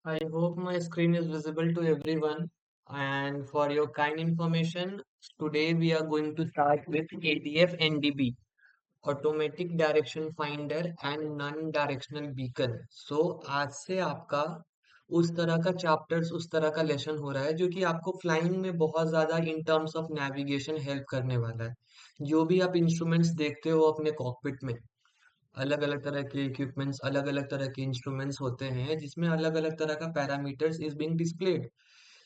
I hope my screen is visible to everyone. And for your kind information, today we are going to start with ADF NDB, Automatic Direction Finder and Non-Directional Beacon. So आज से आपका उस तरह का chapters उस तरह का lesson हो रहा है जो कि आपको फ्लाइंग में बहुत ज़्यादा in terms of navigation help करने वाला है। जो भी आप इंस्ट्रूमेंट्स देखते हो अपने कॉकपिट में, अलग अलग तरह के इक्विपमेंट्स अलग अलग तरह के इंस्ट्रूमेंट्स होते हैं जिसमें अलग अलग तरह का parameters is being displayed.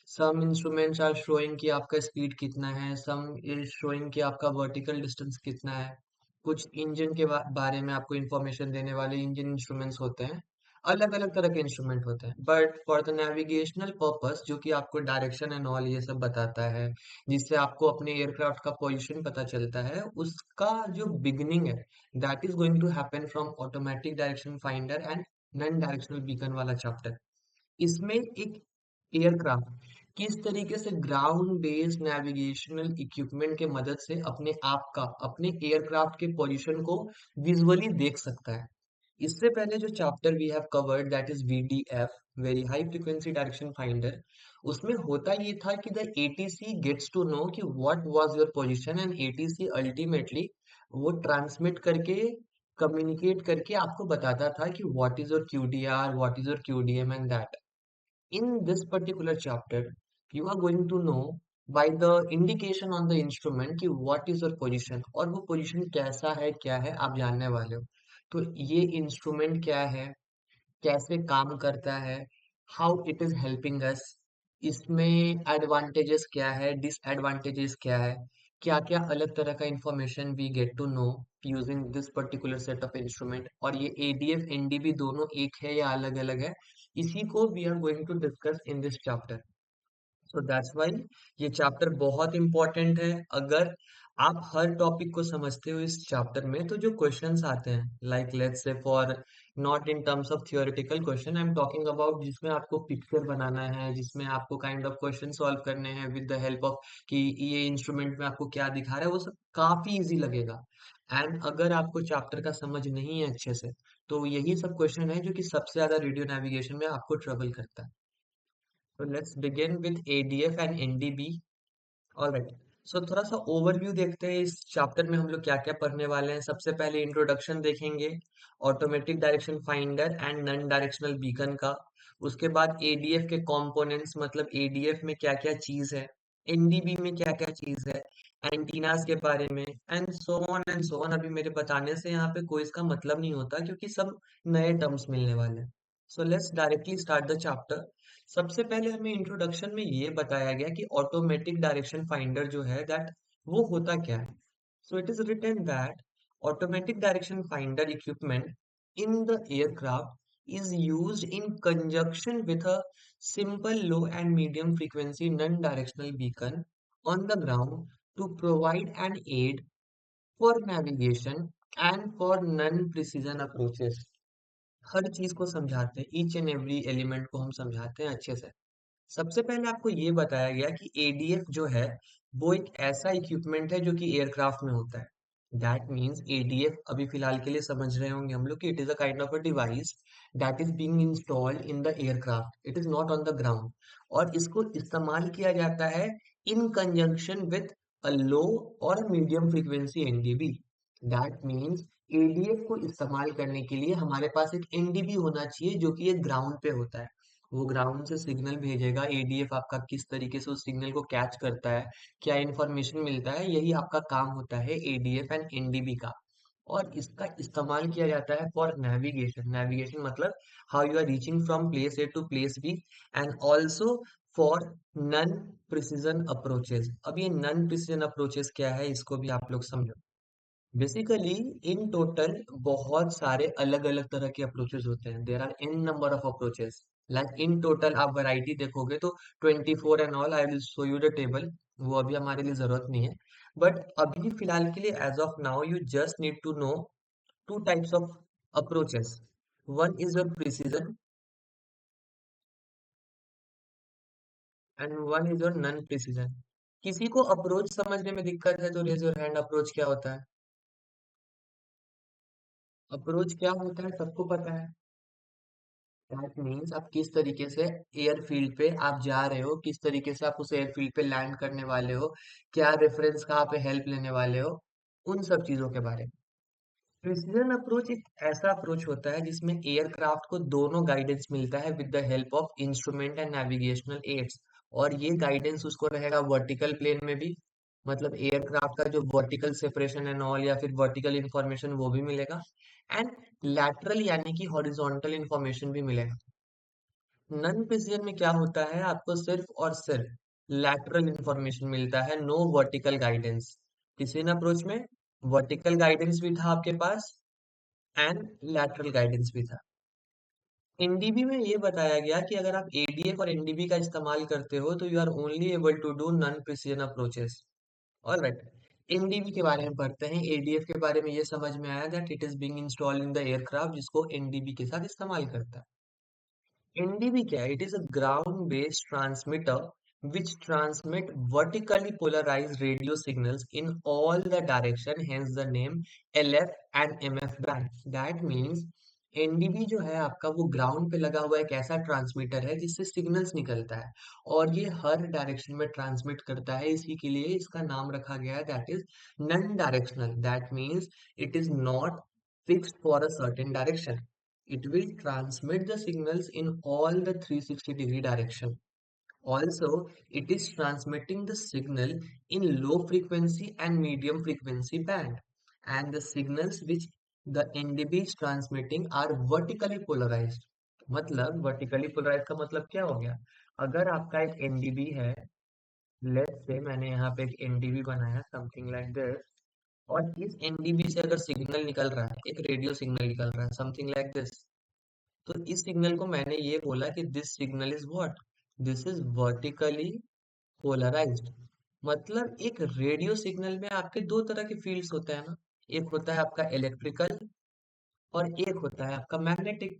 Some instruments are showing कि आपका स्पीड कितना है, सम इज शोइंग कि आपका वर्टिकल डिस्टेंस कितना है। कुछ इंजन के बारे में आपको इंफॉर्मेशन देने वाले इंजन इंस्ट्रूमेंट्स होते हैं। अलग अलग तरह के इंस्ट्रूमेंट होते हैं, but for the navigational purpose जो कि आपको डायरेक्शन एंड ऑल ये सब बताता है, जिससे आपको अपने एयरक्राफ्ट का पोजीशन पता चलता है, उसका जो बिगिनिंग है that is going to happen from automatic direction finder and non directional beacon वाला चैप्टर। इसमें एक एयरक्राफ्ट किस तरीके से ग्राउंड बेस्ड नेविगेशनल इक्विपमेंट के मदद से अपने आप का अपने एयरक्राफ्ट के पोजीशन को विजुअली देख सकता है। इससे पहले जो chapter we have covered that is VDF, very high frequency direction finder, उसमें होता ये था कि the ATC gets to know कि what was your position and ATC ultimately वो ट्रांसमिट करके कम्युनिकेट करके आपको बताता था कि what is your QDR, what is your QDM and that. In this particular chapter, you are going to know by the indication on the instrument कि what is your position और वो position कैसा है क्या है आप जानने वाले हो। तो ये इंस्ट्रूमेंट क्या है, कैसे काम करता है, how it is helping us, इसमें एडवांटेजेस क्या है, डिसएडवांटेजेस क्या है, क्या क्या अलग तरह का information we get to know using this particular set of instrument, और ये एडीएफ एनडीबी दोनों एक है या अलग अलग है, इसी को we are going to discuss in this chapter. So that's why ये चैप्टर बहुत इंपॉर्टेंट है। अगर आप हर टॉपिक को समझते हो इस चैप्टर में, तो जो क्वेश्चंस आते हैं like let's say for not in terms of theoretical question, I am talking about जिसमें आपको पिक्चर बनाना है, जिसमें आपको काइंड ऑफ क्वेश्चन सॉल्व करने हैं विद द हेल्प ऑफ कि ये इंस्ट्रूमेंट में आपको क्या दिखा रहा है, वो सब काफी इजी लगेगा। एंड अगर आपको चैप्टर का समझ नहीं है अच्छे से, तो यही सब क्वेश्चन है जो कि सबसे ज्यादा रेडियो नेविगेशन में आपको ट्रबल करता है। So let's begin with ADF and NDB. Alright, so थोड़ा सा ओवरव्यू देखते हैं इस चैप्टर में हम लोग क्या क्या पढ़ने वाले हैं। सबसे पहले इंट्रोडक्शन देखेंगे automatic direction finder and non directional beacon का। उसके बाद एडीएफ के कंपोनेंट्स, मतलब एडीएफ में क्या क्या चीज है, एनडीबी में क्या क्या चीज है, एंटीनास के बारे में, and so on and so on. अभी मेरे बताने से यहाँ पे कोई इसका मतलब नहीं होता क्योंकि सब नए टर्म्स मिलने वाले हैं। So let's directly start the chapter. सबसे पहले हमें इंट्रोडक्शन में ये बताया गया कि ऑटोमेटिक डायरेक्शन फाइंडर जो है दैट वो होता क्या है। So it is written that automatic direction finder equipment in the aircraft is used in conjunction with a simple low and medium frequency non-directional beacon on the ground to provide an aid for navigation and for non-precision approaches। हर चीज को समझाते हैं, each and every element को हम समझाते हैं अच्छे से। सबसे पहले आपको ये बताया गया कि एडीएफ जो है वो एक ऐसा इक्विपमेंट है जो कि एयरक्राफ्ट में होता है। दैट मीन्स एडीएफ अभी फिलहाल के लिए समझ रहे होंगे हम लोग कि it is a kind of a device that is being installed in the aircraft, it is not on the ground. और इसको इस्तेमाल किया जाता है इन कंजंक्शन विथ अ लो और medium frequency NDB. That means ADF को इस्तेमाल करने के लिए हमारे पास एक एनडीबी होना चाहिए जो कि एक ग्राउंड पे होता है। वो ग्राउंड से सिग्नल भेजेगा, एडीएफ आपका किस तरीके से उस सिग्नल को कैच करता है, क्या इंफॉर्मेशन मिलता है, यही आपका काम होता है एडीएफ एंड एनडीबी का। और इसका इस्तेमाल किया जाता है फॉर नेविगेशन। नेविगेशन मतलब how you are reaching from place A to place B, and also for non precision approaches. अब ये नन प्रिसीजन अप्रोचेस क्या है इसको भी आप लोग समझो। बेसिकली इन टोटल बहुत सारे अलग अलग तरह के अप्रोचेस होते हैं, there are an number of approaches. Like in total आप वैरायटी देखोगे तो 24 and all, I will show you the table, वो अभी हमारे लिए जरूरत नहीं है। बट अभी फिलहाल के लिए as of now you just need to know two types of approaches. One is your precision and one is your non precision. किसी को अप्रोच समझने में दिक्कत है तो रेज योर हैंड। अप्रोच क्या होता है? अप्रोच क्या होता है सबको पता है? दैट मीन्स आप किस तरीके से एयरफील्ड पे आप जा रहे हो, किस तरीके से आप उस एयरफील्ड पे लैंड करने वाले हो, क्या रेफरेंस का आप हेल्प लेने वाले हो, उन सब चीजों के बारे में। प्रिसीजन अप्रोच एक ऐसा अप्रोच होता है जिसमें एयरक्राफ्ट को दोनों गाइडेंस मिलता है with the help of instrument and navigational aids. और ये गाइडेंस उसको रहेगा वर्टिकल प्लेन में भी, मतलब एयरक्राफ्ट का जो वर्टिकल सेपरेशन एंड ऑल या फिर वर्टिकल इंफॉर्मेशन वो भी मिलेगा, एंड लैटरल यानी कि हॉरिजॉन्टल इंफॉर्मेशन भी मिलेगा। नन प्रिसिजन में क्या होता है, आपको सिर्फ और सिर्फ लैटरल इंफॉर्मेशन मिलता है, no vertical guidance. Precision approach में वर्टिकल गाइडेंस भी था आपके पास एंड लैटरल गाइडेंस भी था। एनडीबी में ये बताया गया कि अगर आप एडीएफ और एनडीबी का इस्तेमाल करते हो तो you are only able to do non precision approaches. Alright, NDB के बारे में पढ़ते हैं। एडीएफ के बारे में ये समझ में आया that it is being installed in the aircraft, जिसको एनडीबी के साथ इस्तेमाल करता है। एनडीबी क्या है? It is a ground based transmitter which transmit vertically polarized radio signals in all the direction, hence the name LF and MF band. That means NDB जो है आपका वो ग्राउंड पे लगा हुआ एक ऐसा ट्रांसमीटर है जिससे सिग्नल्स निकलता है और ये हर डायरेक्शन में ट्रांसमिट करता है। इसी के लिए इसका नाम रखा गया है that is non directional. That means it is not fixed for a certain direction. It will transmit the signals in all the 360-degree direction. Also, it is transmitting the signal in low frequency and medium frequency band. And the signals which the NDB is transmitting are vertically polarized. मतलब vertically polarized का मतलब क्या हो गया? अगर आपका एक NDB है, let's say मैंने यहाँ पे एक NDB बनाया something like this, और इस NDB से अगर सिग्नल निकल रहा है, एक रेडियो सिग्नल निकल रहा है समथिंग लाइक दिस, तो इस सिग्नल को मैंने ये बोला कि this signal is what, this is vertically polarized. मतलब एक रेडियो सिग्नल में आपके दो तरह के फील्ड्स होते हैं ना, एक होता है आपका इलेक्ट्रिकल और एक होता है आपका मैग्नेटिक।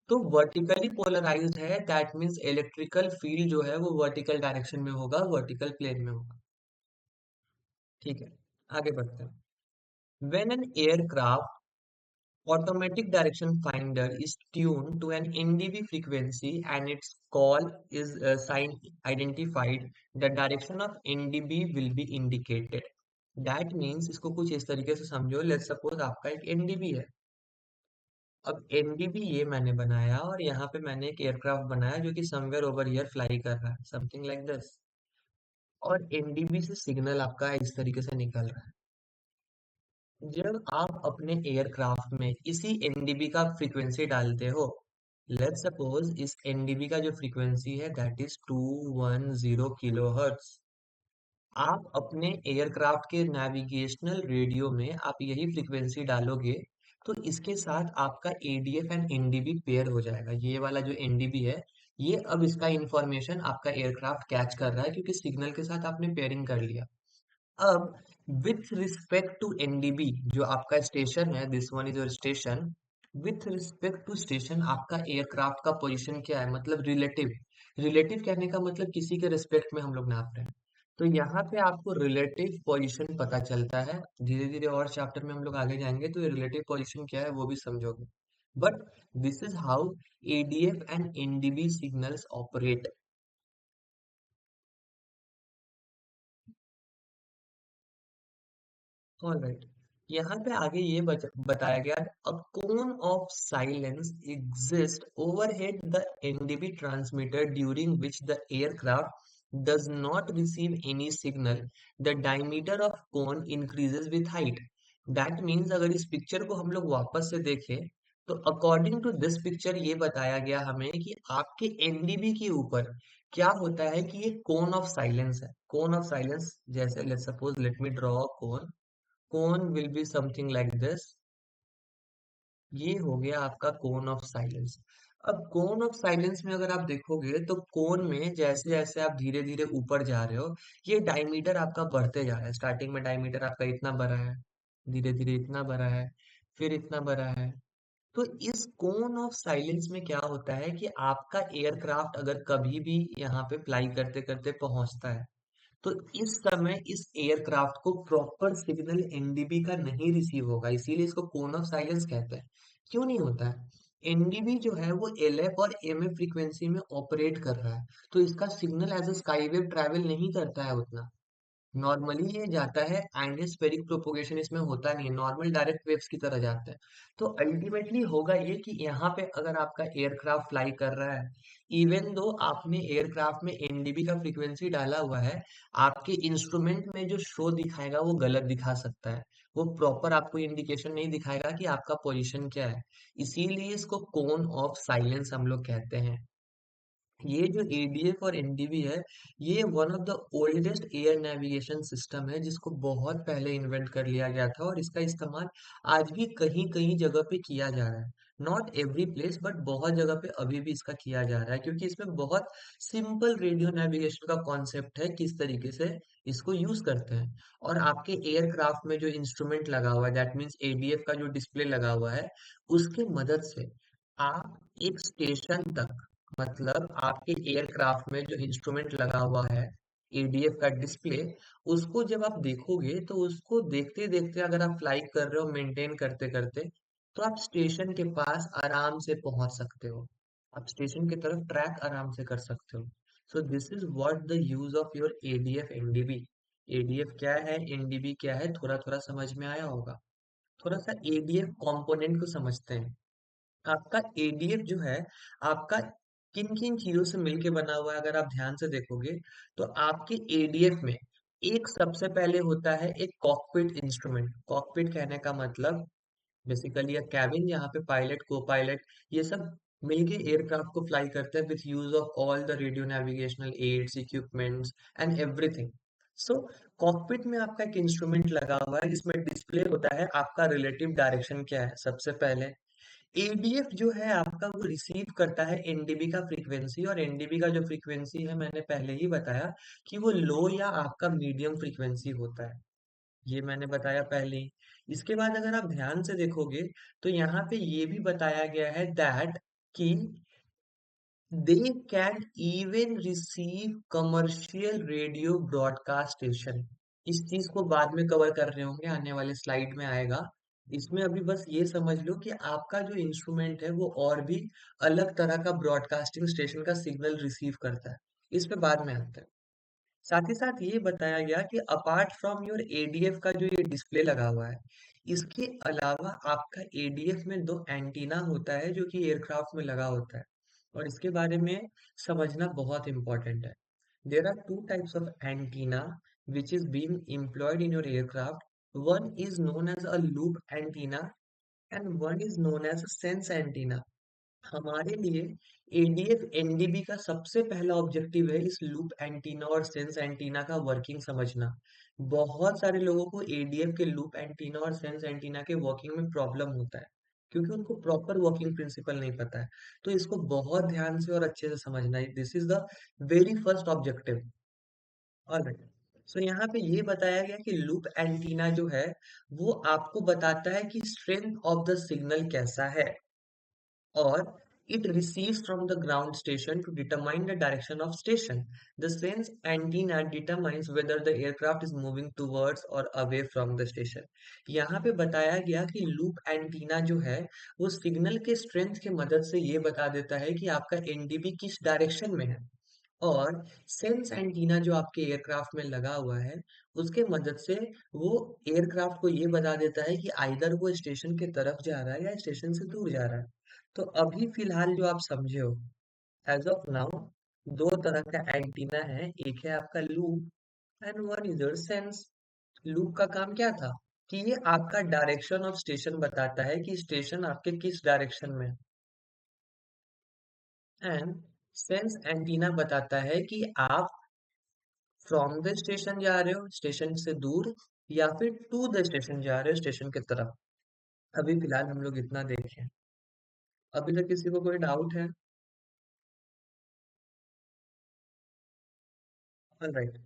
तो वर्टिकली पोलराइज्ड है दैट मींस इलेक्ट्रिकल फील्ड जो है वो वर्टिकल डायरेक्शन में होगा, वर्टिकल प्लेन में होगा। ठीक है, आगे बढ़ते हैं। When an aircraft automatic direction finder is tuned to an NDB frequency and its call is sign identified, the direction of NDB will be indicated. That means इसको कुछ इस तरीके से समझो, लेट्स सपोज आपका एक एनडीबी है। अब एनडीबी ये मैंने बनाया और यहाँ पे मैंने एक एयरक्राफ्ट बनाया जो कि समवेयर ओवर हियर फ्लाई कर रहा है समथिंग लाइक दिस, और एनडीबी से सिग्नल आपका इस तरीके से निकल रहा है। जब आप अपने एयरक्राफ्ट में इसी एनडीबी का फ्रीक्वेंसी डालते हो, लेट्स सपोज इस एनडीबी का जो फ्रीक्वेंसी है दैट इज 210 किलोहर्ट्ज, आप अपने एयरक्राफ्ट के नेविगेशनल रेडियो में आप यही फ्रीक्वेंसी डालोगे तो इसके साथ आपका एडीएफ एंड एनडीबी पेयर हो जाएगा। ये वाला जो एनडीबी है, ये अब इसका इंफॉर्मेशन आपका एयरक्राफ्ट कैच कर रहा है क्योंकि सिग्नल के साथ आपने पेयरिंग कर लिया। अब विथ रिस्पेक्ट टू एनडीबी जो आपका स्टेशन है, this one is your station, with respect to station आपका एयरक्राफ्ट का पोजीशन क्या है, मतलब रिलेटिव। रिलेटिव कहने का मतलब किसी के रिस्पेक्ट में हम लोग नाप रहे हैं, तो यहाँ पे आपको रिलेटिव पोजीशन पता चलता है। धीरे धीरे और चैप्टर में हम लोग आगे जाएंगे तो ये रिलेटिव पोजीशन क्या है वो भी समझोगे। But this is how ADF and NDB signals operate. Alright, यहाँ पे आगे ये बताया गया, a cone of silence exist overhead the NDB transmitter during which the aircraft does not receive any signal, the diameter of cone increases with height. That means अगर इस picture को हम लोग वापस से देखें तो अकॉर्डिंग टू दिस पिक्चर ये बताया गया हमें कि आपके एनडीबी के ऊपर क्या होता है कि ये कोन ऑफ साइलेंस है। कोन ऑफ साइलेंस जैसे let suppose let me draw cone, cone will be something like this. ये हो गया आपका कोन ऑफ साइलेंस। अब कोन ऑफ साइलेंस में अगर आप देखोगे तो कोन में जैसे जैसे आप धीरे धीरे ऊपर जा रहे हो ये डायमीटर आपका बढ़ते जा रहा है। स्टार्टिंग में डायमीटर आपका इतना बड़ा है, धीरे धीरे इतना बड़ा है, फिर इतना बड़ा है। तो इस कोन ऑफ साइलेंस में क्या होता है कि आपका एयरक्राफ्ट अगर कभी भी यहाँ पे फ्लाई करते करते पहुंचता है तो इस समय इस एयरक्राफ्ट को प्रॉपर सिग्नल एनडीबी का नहीं रिसीव होगा, इसीलिए इसको कोन ऑफ साइलेंस कहते हैं। क्यों नहीं होता है? एनडीबी जो है वो एलएफ और एमएफ फ्रीक्वेंसी में ऑपरेट कर रहा है, तो इसका signal as a sky wave travel नहीं करता है उतना। नॉर्मली ये जाता है आइनोस्फेरिक प्रोपोगेशन इसमें होता नहीं है, नॉर्मल डायरेक्ट वेव्स की तरह जाता है। तो अल्टीमेटली होगा ये कि यहाँ पे अगर आपका एयरक्राफ्ट फ्लाई कर रहा है, इवन दो आपने एयरक्राफ्ट में एनडीबी का फ्रीक्वेंसी डाला हुआ है, आपके इंस्ट्रूमेंट में जो शो दिखाएगा वो गलत दिखा सकता है। वो प्रॉपर आपको इंडिकेशन नहीं दिखाएगा कि आपका पोजीशन क्या है। इसीलिए इसको कोन ऑफ साइलेंस हम लोग कहते हैं। ये जो एडीएफ और एनडीबी है, ये one of the oldest air navigation system है जिसको बहुत पहले इन्वेंट कर लिया गया था, और इसका इस्तेमाल आज भी कहीं कहीं जगह पे किया जा रहा है। नॉट एवरी प्लेस बट बहुत जगह पे अभी भी इसका किया जा रहा है, क्योंकि इसमें बहुत सिंपल रेडियो नेविगेशन का कॉन्सेप्ट है, किस तरीके से इसको यूज करते हैं। और आपके एयरक्राफ्ट में जो इंस्ट्रूमेंट लगा हुआ है, दैट मीन्स एडीएफ का जो डिस्प्ले लगा हुआ है, उसके मदद से आप एक स्टेशन तक, मतलब आपके एयरक्राफ्ट में जो इंस्ट्रूमेंट लगा हुआ है, एडीएफ का डिस्प्ले, उसको जब आप देखोगे तो उसको देखते देखते अगर आप फ्लाई कर रहे हो मेंटेन करते करते, तो आप स्टेशन के पास आराम से पहुंच सकते हो। आप स्टेशन की तरफ ट्रैक आराम से कर सकते हो। सो this is what the use of your ADF NDB. ADF क्या है, एनडीबी क्या है, थोड़ा थोड़ा समझ में आया होगा। थोड़ा सा एडीएफ कंपोनेंट को समझते हैं। आपका एडीएफ जो है, आपका किन किन चीजों से मिलके बना हुआ है, अगर आप ध्यान से देखोगे तो आपके एडीएफ में एक सबसे पहले होता है एक कॉकपिट इंस्ट्रूमेंट। कॉकपिट कहने का मतलब बेसिकली अ कैबिन, जहाँ पे पायलट, को पायलट, ये सब मिलके एयरक्राफ्ट को फ्लाई करते हैं with use of all the radio navigational aids, equipments and everything. So cockpit में आपका एक इंस्ट्रूमेंट लगा हुआ है जिसमें डिस्प्ले होता है आपका रिलेटिव डायरेक्शन क्या है सबसे पहले। एडीएफ जो है आपका वो रिसीव करता है एनडीबी का फ्रीक्वेंसी, और एनडीबी का जो फ्रीक्वेंसी है मैंने पहले ही बताया कि वो लो या आपका मीडियम फ्रीक्वेंसी होता है। ये मैंने बताया पहले ही। इसके बाद अगर आप ध्यान से देखोगे तो यहाँ पे ये भी बताया गया है दैट कि they can even receive commercial radio broadcast station। इस चीज को बाद में कवर कर रहे होंगे, आने वाले स्लाइड में आएगा। इसमें अभी बस ये समझ लो कि आपका जो इंस्ट्रूमेंट है वो और भी अलग तरह का ब्रॉडकास्टिंग स्टेशन का सिग्नल रिसीव करता है। इस पे बाद में आता है। साथ ही साथ ये बताया गया कि अपार्ट फ्रॉम योर एडीएफ का जो ये डिस्प्ले लगा हुआ है, इसके अलावा आपका एडीएफ में दो एंटीना होता है जो कि एयरक्राफ्ट में लगा होता है, और इसके बारे में समझना बहुत इंपॉर्टेंट है। There are two types of antenna which is being employed in your aircraft. One is known as a loop antenna and one is known as a sense antenna। हमारे लिए एडीएफ एनडीबी का सबसे पहला objective है इस loop antenna और sense antenna का working समझना। बहुत सारे लोगों को एडीएफ के लूप एंटीना और सेंस एंटीना के वर्किंग में प्रॉब्लम होता है, क्योंकि उनको प्रॉपर वर्किंग प्रिंसिपल नहीं पता है। तो इसको बहुत ध्यान से और अच्छे से समझना है, this is the very first objective. Alright. So यहाँ पे ये बताया गया कि लूप एंटीना जो है वो आपको बताता है कि स्ट्रेंथ ऑफ द सिग्नल कैसा है, or it receives from the ground station to determine the direction of station. The sense antenna determines whether the aircraft is moving towards or away from the station। यहाँ पे बताया गया कि loop antenna जो है वो सिग्नल के strength के मदद से ये बता देता है कि आपका एनडीबी किस डायरेक्शन में है, और सेंस एंटीना जो आपके एयरक्राफ्ट में लगा हुआ है उसके मदद से वो एयरक्राफ्ट को ये बता देता है कि आइदर वो स्टेशन की तरफ जा रहा है या स्टेशन से दूर जा रहा है। तो अभी फिलहाल जो आप समझे हो, एज ऑफ नाउ, दो तरह का एंटीना है, एक है आपका loop and one is your sense. Loop का काम क्या था कि ये आपका डायरेक्शन ऑफ स्टेशन बताता है कि स्टेशन आपके किस डायरेक्शन में है, एंड सेंस एंटीना बताता है कि आप फ्रॉम द स्टेशन जा रहे हो, स्टेशन से दूर, या फिर टू द स्टेशन जा रहे हो, स्टेशन की तरफ। अभी फिलहाल हम लोग इतना देखें। अभी तक किसी को कोई डाउट है? ऑलराइट।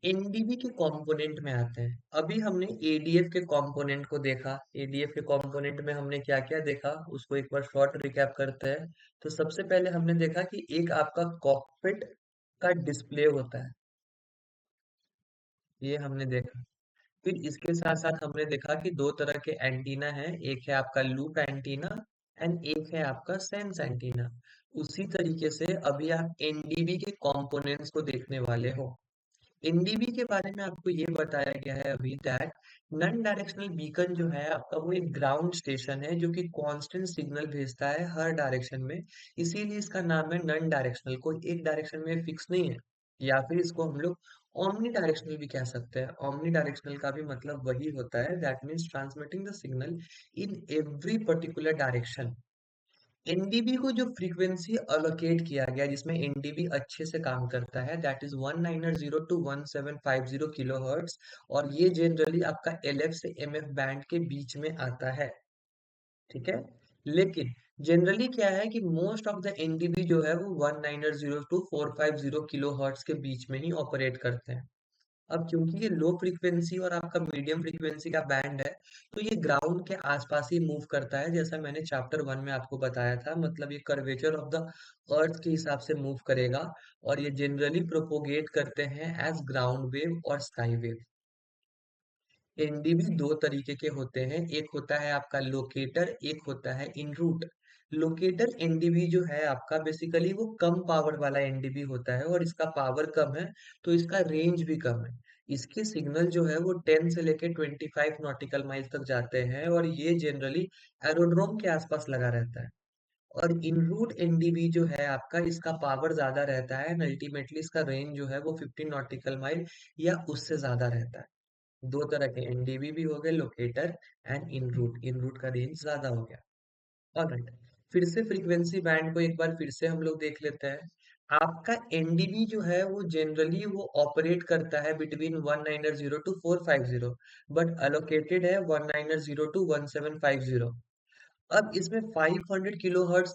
एनडीबी के कंपोनेंट में आते हैं। अभी हमने एडीएफ के कंपोनेंट को देखा। एडीएफ के कंपोनेंट में हमने क्या क्या देखा उसको एक बार शॉर्ट रिकैप करते हैं। तो सबसे पहले हमने देखा कि एक आपका कॉकपिट का डिस्प्ले होता है, ये हमने देखा। फिर इसके साथ साथ हमने देखा कि दो तरह के एंटीना हैं, एक है आपका लूप एंटीना एंड एक है आपका सेंस एंटीना। उसी तरीके से अभी आप एनडीबी के कंपोनेंट्स को देखने वाले हो। एनडीबी के बारे में आपको ये बताया गया है अभी दैट नन डायरेक्शनल बीकन जो है आपका वो एक ग्राउंड स्टेशन है जो कि कांस्टेंट सिग्नल भेजता है हर डायरेक्शन में। इसीलिए इसका नाम है नन डायरेक्शनल, कोई एक डायरेक्शन में फिक्स नहीं है। या फिर इसको हम लोग ओमनी डायरेक्शनल भी कह सकते हैं। ओमनी डायरेक्शनल का भी मतलब वही होता है, that means transmitting the signal in every particular direction. NDB को जो फ्रीक्वेंसी अलोकेट किया गया जिसमें एनडीबी अच्छे से काम करता है दैट इज 1900 टू 1750 किलोहर्ट्ज। और ये जनरली आपका एलएफ से एमएफ बैंड के बीच में आता है। ठीक है। लेकिन जनरली क्या है कि मोस्ट ऑफ द एनडीबी जो है वो 1900 टू 450 किलोहर्ट्ज के बीच में ही ऑपरेट करते हैं। अब क्योंकि ये लो फ्रीक्वेंसी और आपका मीडियम फ्रीक्वेंसी का बैंड है, तो ये ग्राउंड के आसपास ही मूव करता है, जैसा मैंने चैप्टर 1 में आपको बताया था। मतलब ये कर्वेचर ऑफ द अर्थ के हिसाब से मूव करेगा। और ये जनरली प्रोपोगेट करते हैं एज ग्राउंड वेव और स्काई वेव। एनडीबी दो तरीके के होते हैं, एक होता है आपका लोकेटर, एक होता है इन रूट। लोकेटर एनडीबी जो है आपका बेसिकली वो कम पावर वाला एनडीबी होता है और इसका पावर कम है, तो इसका रेंज भी कम है। इसके सिग्नल जो है वो 10 से लेके 25 नॉटिकल माइल तक जाते हैं और ये जनरली एरोड्रोम के आसपास लगा रहता है। और इन रूट एनडीबी जो है आपका इसका पावर ज्यादा रहता है एंड अल्टीमेटली इसका रेंज जो है वो 15 नॉटिकल माइल या उससे ज्यादा रहता है। दो तरह के एनडीबी भी हो गए, locator and en route. En route का रेंज ज्यादा हो गया। ऑलराइट, फिर से फ्रीक्वेंसी बैंड को एक बार फिर से हम लोग देख लेते हैं। आपका एनडीबी जो है वो जनरली वो ऑपरेट करता है बिटवीन 1900 टू 450, बट अलोकेटेड है 1900 टू 1750। अब इसमें 500 किलोहर्ट्ज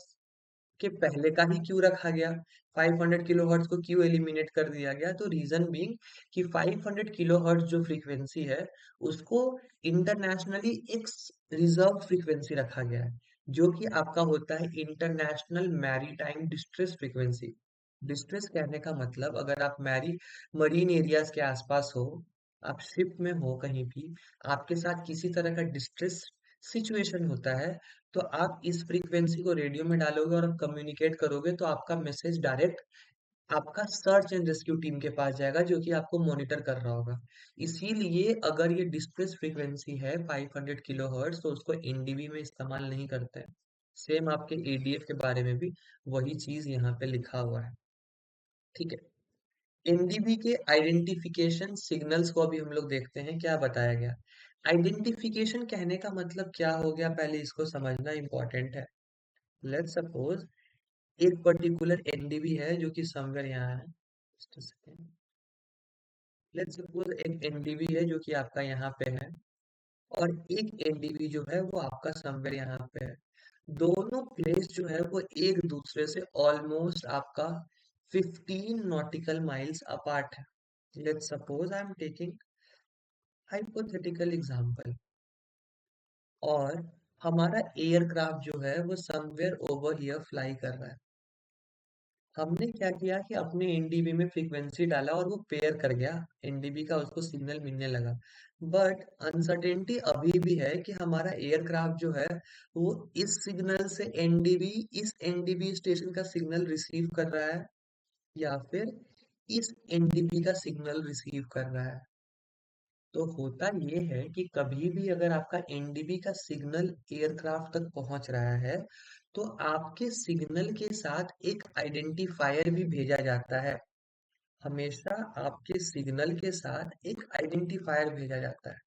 के पहले का ही क्यों रखा गया, 500 किलोहर्ट्ज को क्यों एलिमिनेट कर दिया गया? तो रीजन बीइंग कि 500 किलोहर्ट्ज जो फ्रीक्वेंसी है उसको इंटरनेशनली एक रिजर्व फ्रीक्वेंसी रखा गया है, जो कि आपका होता है international maritime distress frequency. Distress कहने का मतलब अगर आप मरीन एरियाज के आसपास हो, आप शिप में हो कहीं भी, आपके साथ किसी तरह का डिस्ट्रेस सिचुएशन होता है, तो आप इस फ्रीक्वेंसी को रेडियो में डालोगे और आप कम्युनिकेट करोगे तो आपका मैसेज डायरेक्ट आपका सर्च एंड रेस्क्यू टीम के पास जाएगा जो कि आपको मॉनिटर कर रहा होगा। इसीलिए अगर ये डिस्ट्रेस फ्रीक्वेंसी है 500 किलोहर्ट्ज तो उसको एनडीबी में इस्तेमाल नहीं करते हैं। सेम आपके एडीएफ के बारे में भी वही चीज यहाँ पे लिखा हुआ है। ठीक है। एनडीबी के आइडेंटिफिकेशन सिग्नल्स को अभी हम लोग देखते हैं क्या बताया गया। आइडेंटिफिकेशन कहने का मतलब क्या हो गया, पहले इसको समझना इंपॉर्टेंट है। लेट्स सपोज एक पर्टिकुलर एनडीबी है जो कि समवेयर यहाँ है। Just a second. Let's suppose एक एनडीबी है जो कि आपका यहाँ पे है और एक एनडीबी जो है वो आपका समवेयर यहाँ पे है। दोनों प्लेस जो है वो एक दूसरे से ऑलमोस्ट आपका 15 नॉटिकल माइल्स अपार्ट है। Let's suppose I am taking hypothetical example, और हमारा एयरक्राफ्ट जो है वो समवेयर ओवर हियर फ्लाई कर रहा है। हमने क्या किया कि अपने एनडीबी में फ्रीक्वेंसी डाला और वो पेयर कर गया, एनडीबी का उसको सिग्नल मिलने लगा। बट अनसर्टेनिटी अभी भी है कि हमारा एयरक्राफ्ट जो है वो इस सिग्नल से एनडीबी इस एनडीबी स्टेशन का सिग्नल रिसीव कर रहा है या फिर इस एनडीबी का सिग्नल रिसीव कर रहा है। तो होता ये है कि कभी भी अगर आपका एनडीबी का सिग्नल एयरक्राफ्ट तक पहुंच रहा है तो आपके सिग्नल के साथ एक आइडेंटिफायर भी भेजा जाता है। हमेशा आपके सिग्नल के साथ एक आइडेंटिफायर भेजा जाता है।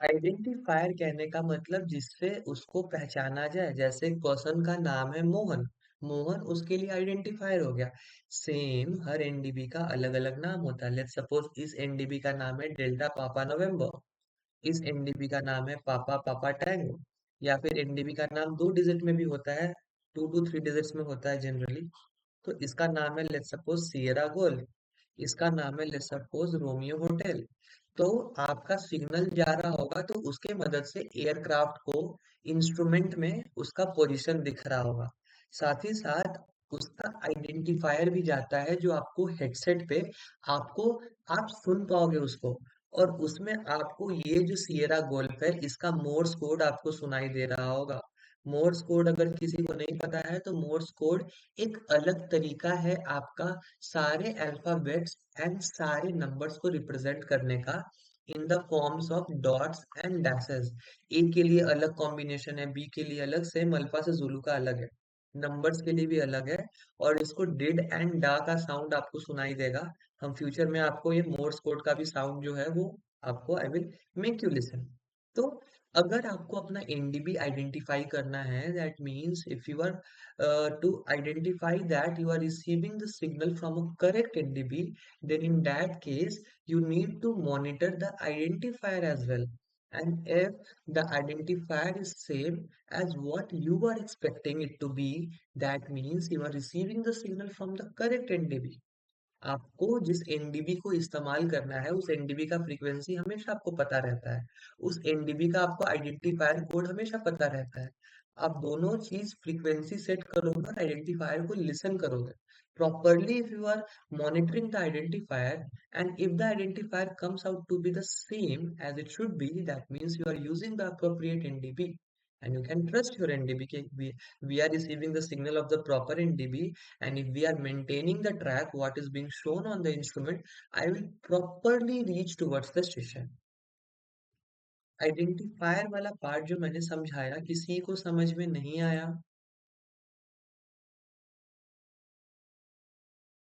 आइडेंटिफायर कहने का मतलब जिससे उसको पहचाना जाए, जैसे एक पर्सन का नाम है मोहन, मोहन उसके लिए आइडेंटिफायर हो गया। सेम हर एनडीबी का अलग अलग नाम होता है। लेट्स सपोज इस एनडीबी का नाम है डेल्टा पापा नवंबर, इस एनडीबी का नाम है पापा पापा टैंगो, या फिर एनडीबी का नाम 2 डिजिट में भी होता है, 2 to 3 डिजिट्स में होता है जनरली। तो इसका नाम है लेट्स सपोज सियरा गोल्ड, इसका नाम है लेट्स सपोज रोमियो होटल। तो आपका सिग्नल जा रहा होगा तो उसके मदद से एयरक्राफ्ट को इंस्ट्रूमेंट में उसका पोजीशन दिख रहा होगा। साथ ही साथ उसका आइडेंटिफायर भी जाता है जो आपको हेडसेट पे आपको आप सुन पाओगे उसको। और उसमें आपको ये जो सिएरा गोल्फ है इसका मोर्स कोड आपको सुनाई दे रहा होगा। मोर्स कोड अगर किसी को नहीं पता है तो मोर्स कोड एक अलग तरीका है आपका सारे अल्फाबेट्स एंड सारे नंबर्स को रिप्रेजेंट करने का in the forms of dots and dashes. A के लिए अलग कॉम्बिनेशन है, बी के लिए अलग, सेम अल्फा से जुलू का अलग है, नंबर्स के लिए भी अलग है। और इसको डिड एंड डा का साउंड आपको सुनाई देगा। हम फ्यूचर में आपको ये मोर्स कोड का भी साउंड जो है वो आपको I will make you listen. तो अगर आपको अपना एनडीबी आइडेंटिफाई करना है, that means if you are to identify that you are receiving the signal from a correct NDB, then in that case you need to monitor the identifier as well. And if the identifier is same as what you are expecting it to be, that means you are receiving the signal from the correct NDB. आपको जिस NDB को इस्तेमाल करना है उस NDB का frequency हमेशा आपको पता रहता है, उस एनडीबी का आपको आइडेंटिफायर कोड हमेशा पता रहता है। आप दोनों चीज फ्रीक्वेंसी सेट करोगे और आइडेंटिफायर को लिसन करोगे properly if you are monitoring the identifier, and if the identifier comes out to be the same as it should be, that means you are using the appropriate NDB and you can trust your NDB कि we are receiving the signal of the proper NDB, and if we are maintaining the track what is being shown on the instrument, I will properly reach towards the station. Identifier वाला part जो मैंने समझाया किसी को समझ में नहीं आया?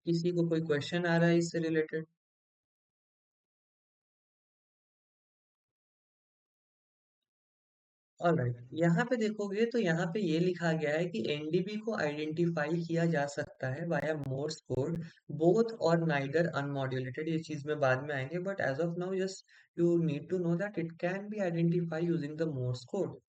किसी को कोई क्वेश्चन आ रहा है इससे रिलेटेड? ऑलराइट, यहाँ पे देखोगे तो यहाँ पे ये लिखा गया है कि एनडीबी को आइडेंटिफाई किया जा सकता है वाया मोर्स कोड, बोथ और नाइदर अनमॉड्यूलेटेड। ये चीज में बाद में आएंगे, but as of now just you need to know that it can be identify using the Morse code.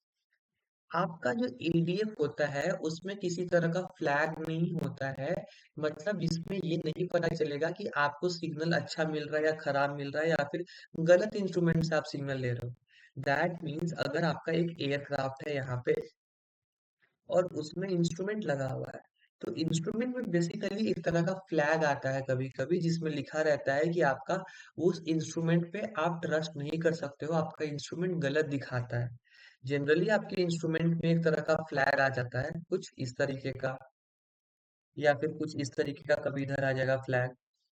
आपका जो एडीएफ होता है उसमें किसी तरह का फ्लैग नहीं होता है। मतलब इसमें ये नहीं पता चलेगा कि आपको सिग्नल अच्छा मिल रहा है या खराब मिल रहा है या फिर गलत इंस्ट्रूमेंट से आप सिग्नल ले रहे हो। दैट मीन्स अगर आपका एक एयरक्राफ्ट है यहाँ पे और उसमें इंस्ट्रूमेंट लगा हुआ है, तो इंस्ट्रूमेंट में बेसिकली एक तरह का फ्लैग आता है कभी कभी जिसमें लिखा रहता है कि आपका उस इंस्ट्रूमेंट पे आप ट्रस्ट नहीं कर सकते हो, आपका इंस्ट्रूमेंट गलत दिखाता है। जनरली आपके इंस्ट्रूमेंट में एक तरह का फ्लैग आ जाता है कुछ इस तरीके का, या फिर कुछ इस तरीके का कभी इधर आ जाएगा फ्लैग,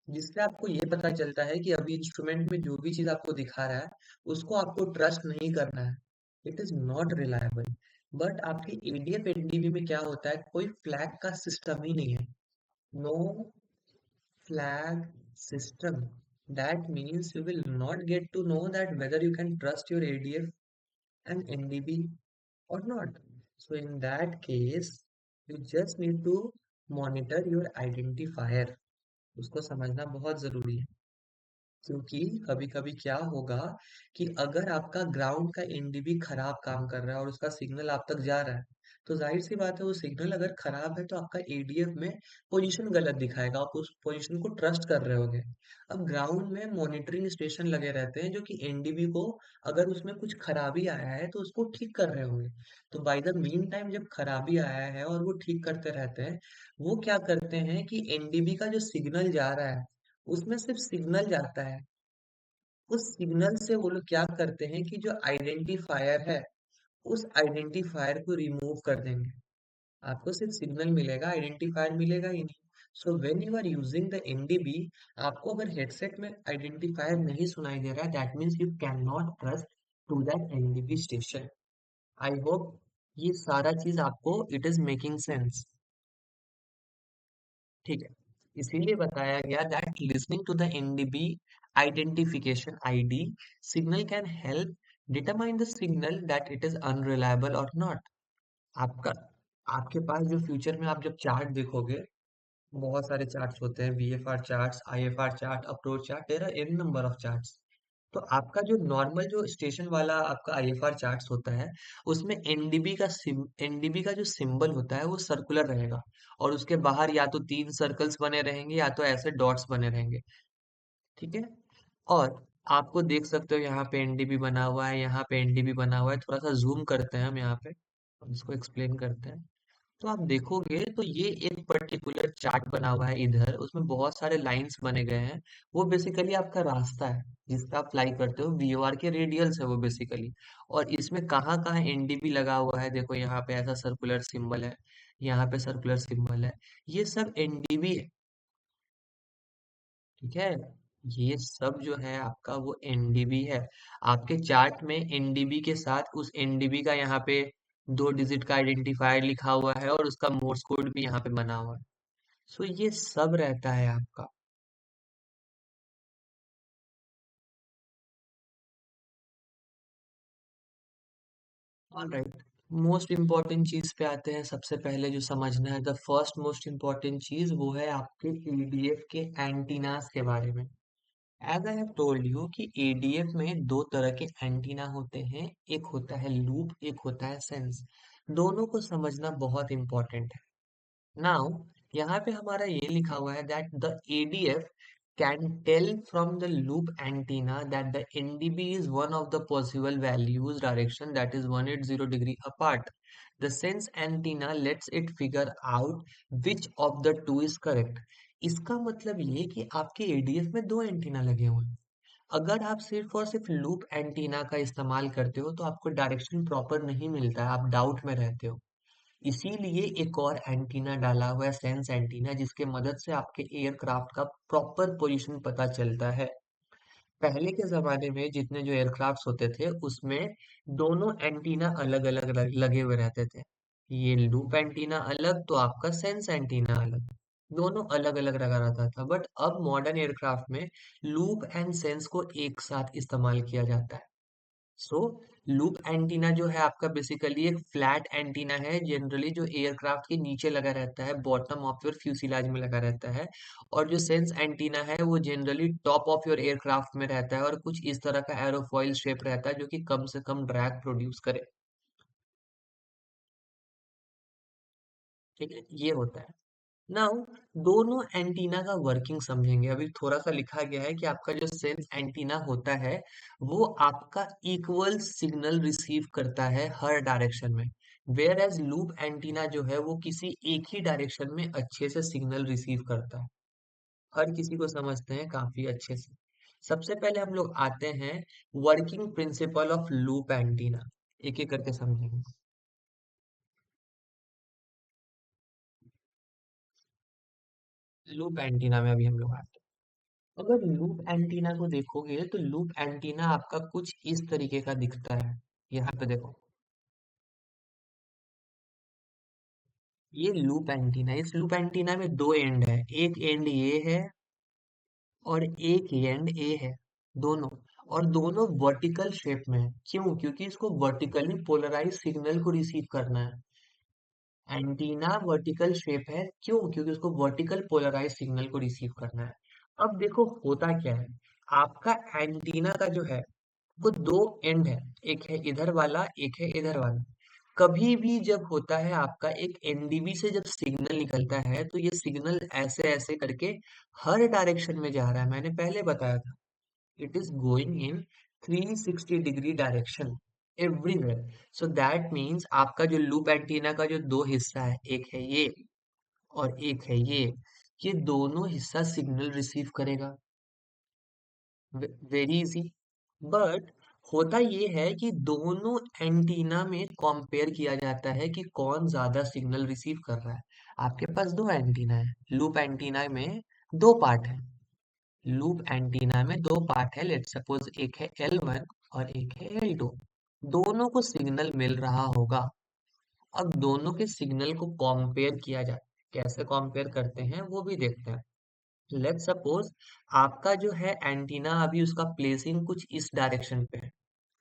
जिससे आपको ये पता चलता है कि अभी इंस्ट्रूमेंट में जो भी चीज आपको दिखा रहा है उसको आपको ट्रस्ट नहीं करना है, it is not reliable. But आपके एडीएफ एनडीबी में क्या होता है, कोई फ्लैग का सिस्टम ही नहीं है, no flag system. That means you will not get to know that whether you can trust your ADF and NDB or not. So in that case, you just need to monitor your identifier. उसको समझना बहुत जरूरी है, क्योंकि कभी कभी क्या होगा कि अगर आपका ग्राउंड का एनडीबी खराब काम कर रहा है और उसका सिग्नल आप तक जा रहा है, तो जाहिर सी बात है वो सिग्नल अगर खराब है तो आपका एडीएफ में पोजीशन गलत दिखाएगा, आप उस पोजीशन को ट्रस्ट कर रहे होगे। अब ग्राउंड में मॉनिटरिंग स्टेशन लगे रहते हैं जो कि एनडीबी को अगर उसमें कुछ खराबी आया है तो उसको ठीक कर रहे होंगे। तो बाय द मीन टाइम जब खराबी आया है और वो ठीक करते रहते हैं, वो क्या करते हैं कि एनडीबी का जो सिग्नल जा रहा है उसमें सिर्फ सिग्नल जाता है। उस सिग्नल से वो लोग क्या करते हैं कि जो आइडेंटिफायर है उस आइडेंटिफायर को रिमूव कर देंगे। आपको सिर्फ सिग्नल मिलेगा, आइडेंटिफायर मिलेगा ही नहीं। So when you are using the NDB, आपको अगर हेडसेट में आइडेंटिफायर नहीं सुनाई दे रहा है, that means you can not trust to that NDB station. I hope ये सारा चीज आपको इट इज मेकिंग सेंस। ठीक है, इसीलिए बताया गया that listening to the NDB identification ID signal can help determine the signal that it is unreliable और नॉट। आपका आपके पास जो फ्यूचर में आप जब चार्ट देखोगे, बहुत सारे चार्ट्स होते हैं, VFR charts, IFR chart, approach chart, there are an number of charts. तो आपका जो नॉर्मल जो स्टेशन वाला आपका आईएफआर चार्ट्स होता है उसमें एनडीबी का जो सिंबल होता है वो सर्कुलर रहेगा, और उसके बाहर या तो 3 सर्कल्स बने रहेंगे या तो ऐसे डॉट्स बने रहेंगे। ठीक है, और आपको देख सकते हो यहाँ पे एनडीबी बना हुआ है, यहाँ पे एनडीबी बना हुआ है। थोड़ा सा जूम करते हैं हम यहाँ पे, हम इसको एक्सप्लेन करते हैं। तो आप देखोगे तो ये एक पर्टिकुलर चार्ट बना हुआ है इधर, उसमें बहुत सारे लाइंस बने गए हैं। वो बेसिकली आपका रास्ता है जिसपे आप फ्लाई करते हो, वीओआर के रेडियल्स है वो बेसिकली। और इसमें कहाँ कहाँ एनडीबी लगा हुआ है, देखो यहाँ पे ऐसा सर्कुलर सिंबल है, यहाँ पे सर्कुलर सिंबल है, ये सब एनडीबी है। ठीक है, ये सब जो है आपका वो एनडीबी है। आपके चार्ट में एनडीबी के साथ उस एनडीबी का यहाँ पे 2 डिजिट का आइडेंटिफायर लिखा हुआ है और उसका मोर्स कोड भी यहाँ पे बना हुआ है। सो ये सब रहता है आपका। ऑलराइट, मोस्ट इम्पॉर्टेंट चीज पे आते हैं। सबसे पहले जो समझना है, द फर्स्ट मोस्ट इम्पॉर्टेंट चीज वो है आपके एडीएफ के एंटीनास के बारे में। As I have told you कि एडीएफ में दो तरह के एंटीना होते हैं, एक होता है लूप, एक होता है सेंस। दोनों को समझना बहुत इंपॉर्टेंट है। नाउ यहाँ पे हमारा ये लिखा हुआ है that the ADF can tell from the loop antenna that the NDB is one of the possible values direction that is 180 degree apart. The sense antenna lets it figure out which of the two is correct. इसका मतलब ये कि आपके ADF में दो antenna लगे हुए हैं। अगर आप सिर्फ और सिर्फ लूप एंटीना का इस्तेमाल करते हो तो आपको डायरेक्शन प्रॉपर नहीं मिलता है, आप डाउट में रहते हो। इसीलिए एक और एंटीना डाला हुआ है, सेंस एंटीना, जिसके मदद से आपके एयरक्राफ्ट का प्रॉपर पोजीशन पता चलता है। पहले के जमाने में जितने जो एयरक्राफ्ट्स होते थे उसमें दोनों एंटीना अलग अलग लगे हुए रहते थे। ये लूप एंटीना अलग तो आपका सेंस एंटीना अलग, दोनों अलग अलग लगा रहता था। बट अब मॉडर्न एयरक्राफ्ट में लूप एंड सेंस को एक साथ इस्तेमाल किया जाता है। सो लूप एंटीना जो है आपका बेसिकली एक फ्लैट एंटीना है, जनरली जो एयरक्राफ्ट के नीचे लगा रहता है, बॉटम ऑफ योर फ्यूसिलाज में लगा रहता है। और जो सेंस एंटीना है वो generally top of your aircraft में रहता है और कुछ इस तरह का एरोफॉइल शेप रहता है जो कि कम से कम ड्रैग प्रोड्यूस करे। ठीक है, ये होता है। नाउ दोनों एंटीना का वर्किंग समझेंगे। अभी थोड़ा सा लिखा गया है कि आपका जो सेंस एंटीना होता है वो आपका इक्वल सिग्नल रिसीव करता है हर डायरेक्शन में, वेयर एज लूप एंटीना जो है वो किसी एक ही डायरेक्शन में अच्छे से सिग्नल रिसीव करता है। हर किसी को समझते हैं काफी अच्छे से। सबसे पहले हम लोग आते हैं working principle of loop antenna, एक एक करके समझेंगे। लूप एंटीना में अभी हम लोग आते हैं। अगर लूप एंटीना को देखोगे तो लूप एंटीना आपका कुछ इस तरीके का दिखता है। यहाँ पे देखो, ये लूप एंटीना, इस लूप एंटीना में दो एंड है, एक एंड ये है और एक एंड ए है, दोनों। और दोनों वर्टिकल शेप में है। क्यों? क्योंकि इसको वर्टिकली पोलराइज सिग्नल को रिसीव करना है। एंटीना वर्टिकल शेप है, क्यों? क्योंकि उसको वर्टिकल पोलराइज सिग्नल को रिसीव करना है। अब देखो होता क्या है, आपका एंटीना का जो है वो दो एंड है, एक है इधर वाला, एक है इधर वाला। कभी भी जब होता है आपका एक एनडीबी से जब सिग्नल निकलता है तो ये सिग्नल ऐसे ऐसे करके हर डायरेक्शन में जा रहा है। मैंने पहले बताया था, it is going in 360 degree direction everywhere. So that means आपका जो लूप एंटीना का जो दो हिस्सा है, एक है ये और एक है ये दोनों हिस्सा सिग्नल रिसीव करेगा। Very easy. बट होता ये है कि दोनों एंटीना में कंपेयर किया जाता है कि कौन ज्यादा सिग्नल रिसीव कर रहा है। आपके पास दो एंटीना है, लूप एंटीना में दो पार्ट है। लूप एंटीना में दो पार्ट है, लेट्स सपोज एक है L1 और एक है L2। दोनों को सिग्नल मिल रहा होगा। अब दोनों के सिग्नल को कंपेयर किया जाए, कैसे कंपेयर करते हैं वो भी देखते हैं। लेट्स सपोज आपका जो है एंटीना अभी उसका प्लेसिंग कुछ इस डायरेक्शन पे है,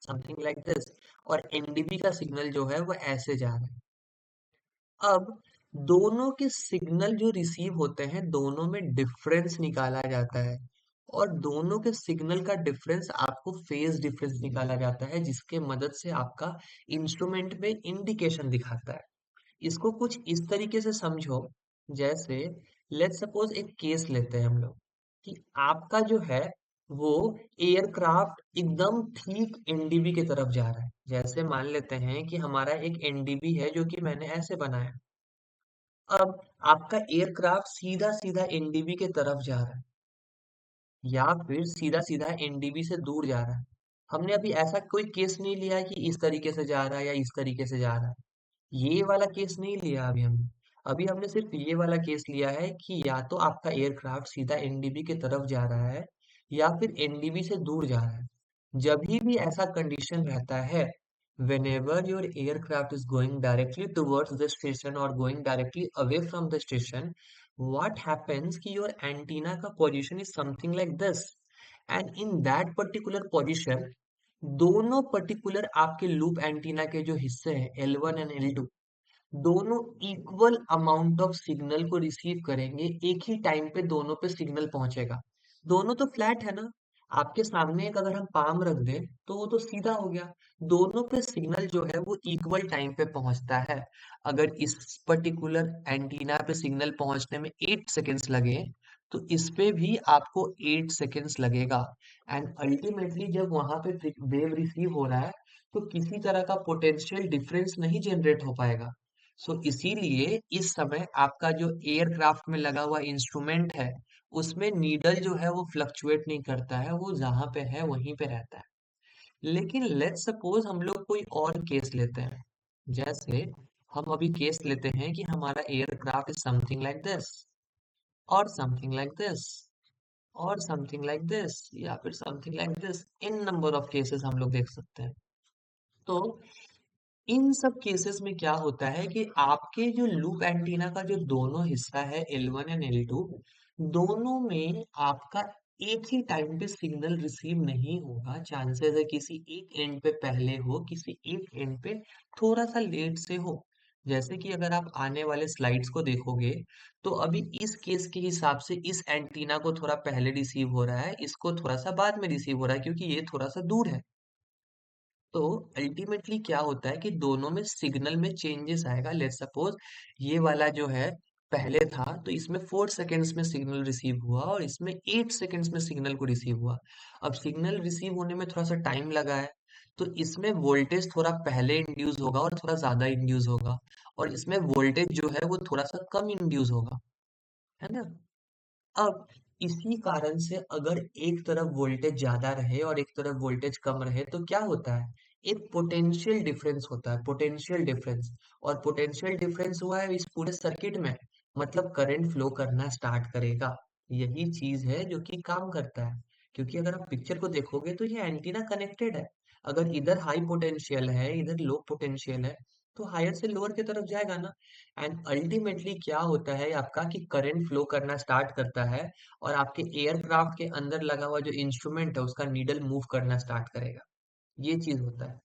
समथिंग लाइक दिस, और एनडीबी का सिग्नल जो है वो ऐसे जा रहा है। अब दोनों के सिग्नल जो रिसीव होते हैं दोनों में डिफरेंस निकाला जाता है, और दोनों के सिग्नल का डिफरेंस आपको फेज डिफरेंस निकाला जाता है, जिसके मदद से आपका इंस्ट्रूमेंट में इंडिकेशन दिखाता है। इसको कुछ इस तरीके से समझो, जैसे लेट्स सपोज एक केस लेते हैं हम लोग कि आपका जो है वो एयरक्राफ्ट एकदम ठीक एनडीबी की तरफ जा रहा है। जैसे मान लेते हैं कि हमारा एक एनडीबी है जो कि मैंने ऐसे बनाया, अब आपका एयरक्राफ्ट सीधा सीधा एनडीबी के तरफ जा रहा है या फिर सीधा सीधा एनडीबी से दूर जा रहा है। हमने अभी ऐसा कोई केस नहीं लिया है कि इस तरीके से जा रहा है या इस तरीके से जा रहा है। ये वाला केस नहीं लिया अभी हमने। अभी हमने सिर्फ ये वाला केस लिया है कि या तो आपका एयरक्राफ्ट सीधा एनडीबी की तरफ जा रहा है या फिर एनडीबी से दूर जा रहा है। जब भी ऐसा कंडीशन रहता है, whenever your aircraft is going directly towards the station or going directly away from the station, what happens कि your antenna का position is something like this, and in that particular position दोनों particular आपके loop antenna के जो हिस्से हैं L1 and L2 दोनों equal amount of signal को रिसीव करेंगे। एक ही टाइम पे दोनों पे सिग्नल पहुंचेगा। दोनों तो फ्लैट है ना। आपके सामने एक अगर हम पाम रख दें तो वो तो सीधा हो गया। दोनों पे सिग्नल जो है वो इक्वल टाइम पे पहुंचता है। अगर इस पर्टिकुलर एंटीना पे सिग्नल पहुंचने में 8 सेकेंड्स लगे तो इस पे भी आपको 8 सेकेंड्स लगेगा। एंड अल्टीमेटली जब वहां पे वेव रिसीव हो रहा है तो किसी तरह का पोटेंशियल डिफरेंस नहीं जनरेट हो पाएगा। सो इसीलिए इस समय आपका जो एयरक्राफ्ट में लगा हुआ इंस्ट्रूमेंट है उसमें नीडल जो है वो फ्लक्चुएट नहीं करता है, वो जहां पे है वहीं पे रहता है। लेकिन लेट्स सपोज हम लोग कोई और केस लेते हैं। जैसे हम अभी केस लेते हैं कि हमारा aircraft is something like this और समथिंग लाइक दिस और समथिंग लाइक दिस या फिर something like this. In number of cases हम लोग देख सकते हैं। तो इन सब केसेस में क्या होता है कि आपके जो लूप एंटीना का जो दोनों हिस्सा है L1 एंड L2 दोनों में आपका एक ही टाइम पे सिग्नल रिसीव नहीं होगा। चांसेस है किसी एक एंड पे पहले हो, किसी एक एंड पे थोड़ा सा लेट से हो। जैसे कि अगर आप आने वाले स्लाइड्स को देखोगे तो अभी इस केस के हिसाब से इस एंटीना को थोड़ा पहले रिसीव हो रहा है, इसको थोड़ा सा बाद में रिसीव हो रहा है क्योंकि ये थोड़ा सा दूर है। तो अल्टीमेटली क्या होता है कि दोनों में सिग्नल में चेंजेस आएगा। लेट्स सपोज ये वाला जो है पहले था तो इसमें 4 सेकेंड्स में सिग्नल रिसीव हुआ और इसमें 8 सेकेंड्स में सिग्नल को रिसीव हुआ। अब सिग्नल रिसीव होने में थोड़ा सा टाइम लगा है तो इसमें वोल्टेज थोड़ा पहले इंड्यूस होगा और थोड़ा ज्यादा इंड्यूस होगा, और इसमें वोल्टेज जो है वो थोड़ा सा कम इंड्यूस होगा, है ना। अब इसी कारण से अगर एक तरफ वोल्टेज ज्यादा रहे और एक तरफ वोल्टेज कम रहे तो क्या होता है, एक पोटेंशियल डिफरेंस होता है, पोटेंशियल डिफरेंस। और पोटेंशियल डिफरेंस हुआ है इस पूरे सर्किट में, मतलब करंट फ्लो करना स्टार्ट करेगा। यही चीज है जो कि काम करता है। क्योंकि अगर आप पिक्चर को देखोगे तो ये एंटीना कनेक्टेड है। अगर इधर हाई पोटेंशियल है इधर लो पोटेंशियल है तो हायर से लोअर की तरफ जाएगा ना। एंड अल्टीमेटली क्या होता है आपका कि करंट फ्लो करना स्टार्ट करता है और आपके एयरक्राफ्ट के अंदर लगा हुआ जो इंस्ट्रूमेंट है उसका नीडल मूव करना स्टार्ट करेगा। ये चीज होता है।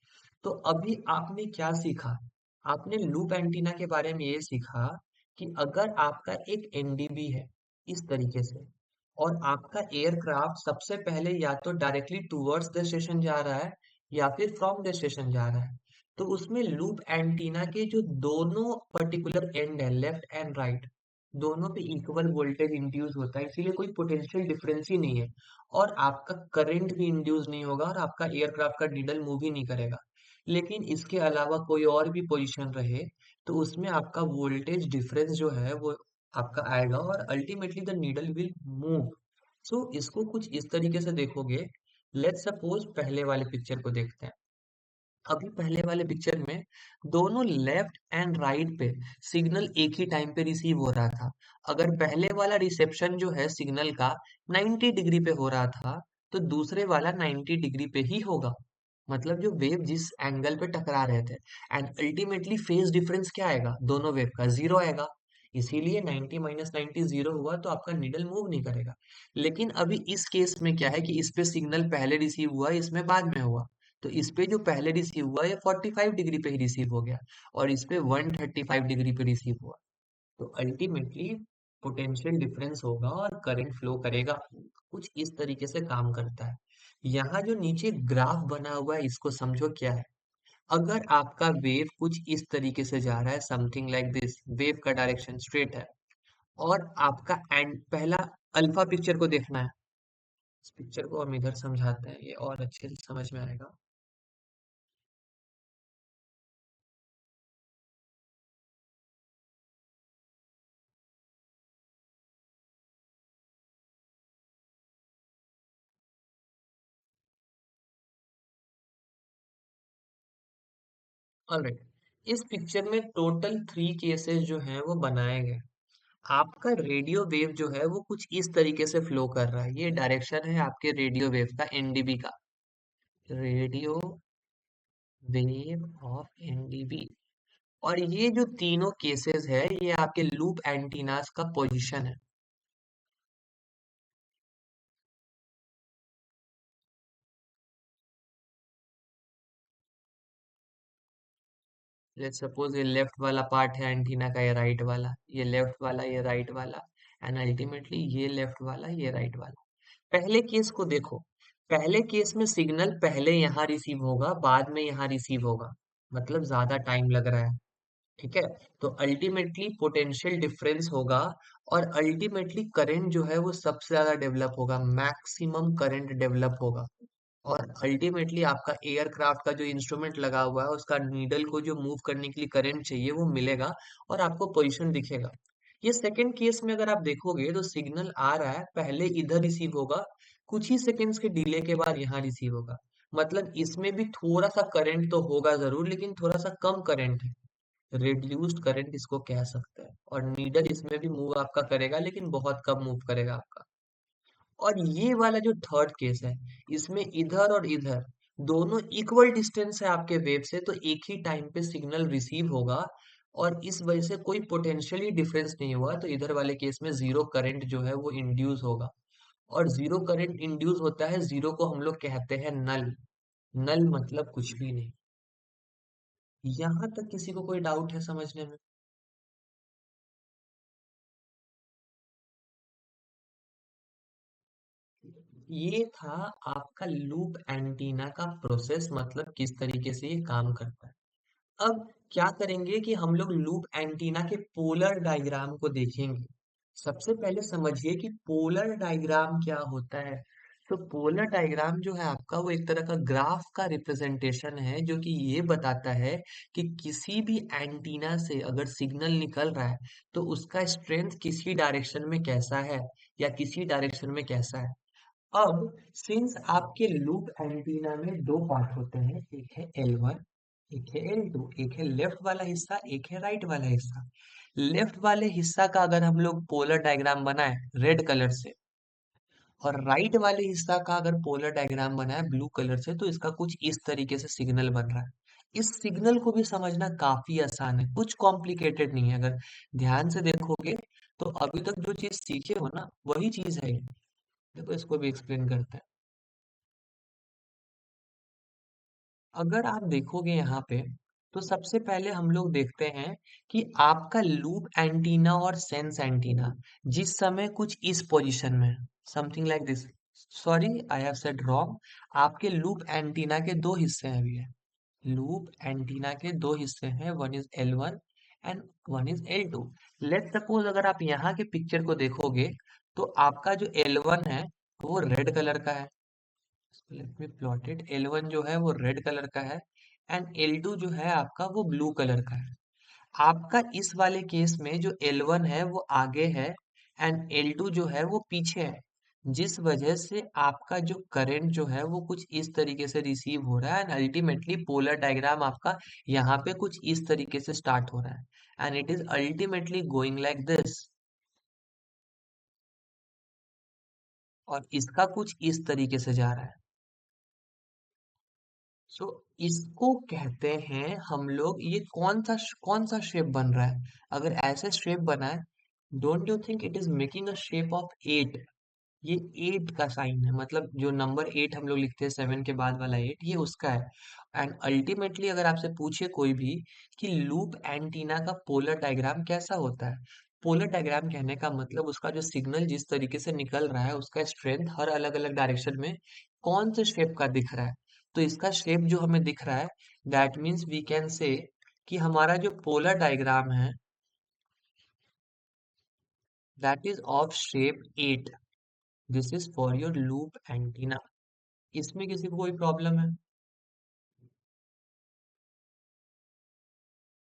तो अभी आपने क्या सीखा, आपने लूप एंटीना के बारे में ये सीखा कि अगर आपका एक एनडीबी है इस तरीके से और आपका एयरक्राफ्ट सबसे पहले या तो डायरेक्टली टूवर्ड्स द स्टेशन जा रहा है या फिर फ्रॉम द स्टेशन जा रहा है, तो उसमें लूप एंटीना के जो दोनों पर्टिकुलर एंड है लेफ्ट एंड राइट दोनों पे इक्वल वोल्टेज इंड्यूस होता है, इसीलिए कोई पोटेंशियल डिफरेंस ही नहीं है। और आपका करंट भी इंड्यूस नहीं होगा और आपका एयरक्राफ्ट का नीडल मूव ही नहीं करेगा। लेकिन इसके अलावा कोई और भी पोजीशन रहे तो उसमें आपका वोल्टेज डिफरेंस जो है वो आपका आएगा और ultimately the needle will move. So इसको कुछ इस तरीके से देखोगे। लेट्स सपोज पहले वाले पिक्चर को देखते हैं। अभी पहले वाले पिक्चर में दोनों लेफ्ट एंड राइट पे सिग्नल एक ही टाइम पे रिसीव हो रहा था। अगर पहले वाला रिसेप्शन जो है सिग्नल का 90 डिग्री पे हो रहा था तो दूसरे वाला 90 डिग्री पे ही होगा। मतलब जो वेव जिस एंगल पे टकरा रहे थे, एंड अल्टीमेटली फेज डिफरेंस क्या आएगा दोनों वेव का, जीरो आएगा। इसीलिए 90 माइनस 90 जीरो हुआ तो आपका नीडल मूव नहीं करेगा। लेकिन अभी इस केस में क्या है कि इस पे सिग्नल पहले रिसीव हुआ इसमें बाद में हुआ। तो इस पे जो पहले रिसीव हुआ ये 45 डिग्री पे ही रिसीव हो गया और इस पे 135 डिग्री पे रिसीव हुआ। तो अल्टीमेटली पोटेंशियल डिफरेंस होगा और करंट फ्लो करेगा। कुछ इस तरीके से काम करता है। यहाँ जो नीचे ग्राफ बना हुआ है इसको समझो क्या है। अगर आपका वेव कुछ इस तरीके से जा रहा है समथिंग लाइक दिस, वेव का डायरेक्शन स्ट्रेट है और आपका एंड पहला अल्फा पिक्चर को देखना है। इस पिक्चर को हम इधर समझाते हैं ये और अच्छे से समझ में आएगा। ऑलराइट, इस पिक्चर में टोटल 3 केसेस जो हैं वो बनाए गए। आपका रेडियो वेव जो है वो कुछ इस तरीके से फ्लो कर रहा है। ये डायरेक्शन है आपके रेडियो वेव का, एनडीबी का। Radio wave of NDB. और ये जो तीनों केसेस है ये आपके लूप एंटीनास का पोजीशन है। लेट्स सपोज ये लेफ्ट वाला पार्ट है एंटीना का, ये राइट वाला, ये लेफ्ट वाला, ये राइट वाला, एंड अल्टीमेटली ये लेफ्ट वाला, ये राइट वाला। पहले केस को देखो। पहले केस में सिग्नल पहले यहाँ रिसीव होगा, बाद में यहाँ रिसीव होगा, मतलब ज्यादा टाइम लग रहा है। ठीक है। तो अल्टीमेटली पोटेंशियल डिफरेंस होगा, और अल्टीमेटली करंट जो है वो सबसे ज्यादा डेवलप होगा, मैक्सिमम करंट डेवलप होगा। और अल्टीमेटली आपका एयरक्राफ्ट का जो इंस्ट्रूमेंट लगा हुआ है उसका नीडल को जो मूव करने के लिए करंट चाहिए वो मिलेगा, और आपको पोजीशन दिखेगा। ये सेकंड केस में अगर आप देखोगे तो सिग्नल आ रहा है, पहले इधर रिसीव होगा, कुछ ही सेकंड्स के डिले के बाद यहाँ रिसीव होगा। मतलब इसमें भी थोड़ा सा करंट तो होगा जरूर, लेकिन थोड़ा सा कम करंट है। रिड्यूस्ड करंट इसको कह सकते हैं। और नीडल इसमें भी मूव आपका करेगा, लेकिन बहुत कम मूव करेगा आपका। और ये वाला जो थर्ड केस है, इसमें इधर और इधर दोनों इक्वल डिस्टेंस है आपके वेव से, तो एक ही टाइम पे सिग्नल रिसीव होगा, और इस वजह से कोई पोटेंशियली डिफरेंस नहीं हुआ, तो इधर वाले केस में जीरो करंट जो है वो इंड्यूस होगा। और जीरो करंट इंड्यूस होता है, जीरो को हम लोग कहते हैं नल। नल मतलब कुछ भी नहीं। यहाँ तक किसी को कोई डाउट है समझने में? ये था आपका लूप एंटीना का प्रोसेस, मतलब किस तरीके से ये काम करता है। अब क्या करेंगे कि हम लोग लूप एंटीना के पोलर डायग्राम को देखेंगे। सबसे पहले समझिए कि पोलर डायग्राम क्या होता है। तो पोलर डायग्राम जो है आपका वो एक तरह का ग्राफ का रिप्रेजेंटेशन है, जो कि ये बताता है कि किसी भी एंटीना से अगर सिग्नल निकल रहा है तो उसका स्ट्रेंथ किसी डायरेक्शन में कैसा है, या किसी डायरेक्शन में कैसा है। अब सिंस आपके लूप एंटीना में दो पार्ट होते हैं, एक है L1, एक है L2, एक है लेफ्ट वाला हिस्सा, एक है राइट वाला हिस्सा। लेफ्ट वाले हिस्सा का अगर हम लोग पोलर डायग्राम बनाए रेड कलर से, और राइट वाले हिस्सा का अगर पोलर डायग्राम बनाए ब्लू कलर से, तो इसका कुछ इस तरीके से सिग्नल बन रहा है। इस सिग्नल को भी समझना काफी आसान है, कुछ कॉम्प्लिकेटेड नहीं है। अगर ध्यान से देखोगे तो अभी तक जो चीज सीखे हो ना वही चीज है ये। देखो इसको भी एक्सप्लेन करते हैं। अगर आप देखोगे यहाँ पे, तो सबसे पहले हम लोग देखते हैं कि आपका लूप एंटीना और सेंस एंटीना जिस समय कुछ इस पोजीशन में, something like this. Sorry, I have said wrong. आपके लूप एंटीना के दो हिस्से हैं भैया। लूप एंटीना के दो हिस्से हैं, one is L1 and one is L2। Let suppose अगर आप यहाँ के पिक्चर को देखोगे, तो आपका जो L1 है वो रेड कलर का है। Let me plot it. L1 जो है वो रेड कलर का है, एंड L2 जो है आपका वो ब्लू कलर का है। आपका इस वाले केस में जो L1 है वो आगे है, एंड L2 जो है वो पीछे है, जिस वजह से आपका जो करंट जो है वो कुछ इस तरीके से रिसीव हो रहा है, एंड अल्टीमेटली पोलर डायग्राम आपका यहाँ पे कुछ इस तरीके से स्टार्ट हो रहा है, and it is ultimately going like this. और इसका कुछ इस तरीके से जा रहा है। सो इसको कहते हैं हम लोग, ये कौन सा शेप बन रहा है। अगर ऐसे शेप बना है, don't you think it is making a shape of 8? ये 8 का साइन है, मतलब जो नंबर 8 हम लोग लिखते हैं 7 के बाद वाला 8, ये उसका है। एंड अल्टीमेटली अगर आपसे पूछे कोई भी कि लूप एंटीना का पोलर डायग्राम कैसा होता है, पोलर डायग्राम कहने का मतलब उसका जो सिग्नल जिस तरीके से निकल रहा है उसका स्ट्रेंथ हर अलग अलग डायरेक्शन में कौन से शेप का दिख रहा है। तो इसका शेप जो हमें दिख रहा है, that means we can say कि हमारा जो पोलर डायग्राम है that is of shape 8। This is for your loop antenna. इसमें किसी को कोई प्रॉब्लम है?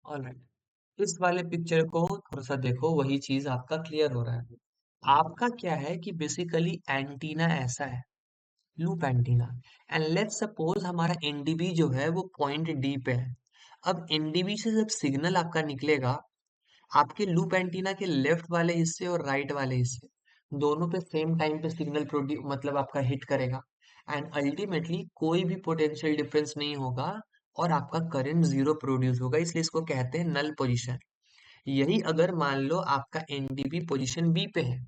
ऑलराइट, इस वाले पिक्चर को थोड़ा सा देखो, वही चीज आपका क्लियर हो रहा है। आपका क्या है कि बेसिकली एंटीना ऐसा है, loop antenna. And let's suppose हमारा एनडीबी जो है वो पॉइंट डी पे है। अब एनडीबी से जब सिग्नल आपका निकलेगा, आपके लूप एंटीना के लेफ्ट वाले हिस्से और राइट वाले हिस्से दोनों पे सेम टाइम पे सिग्नल प्रोड्यूस मतलब आपका हिट करेगा, एंड अल्टीमेटली कोई भी पोटेंशियल डिफरेंस नहीं होगा और आपका करंट जीरो प्रोड्यूस होगा, इसलिए इसको कहते हैं नल पोजीशन। यही अगर मान लो आपका एनडीबी पोजीशन बी पे है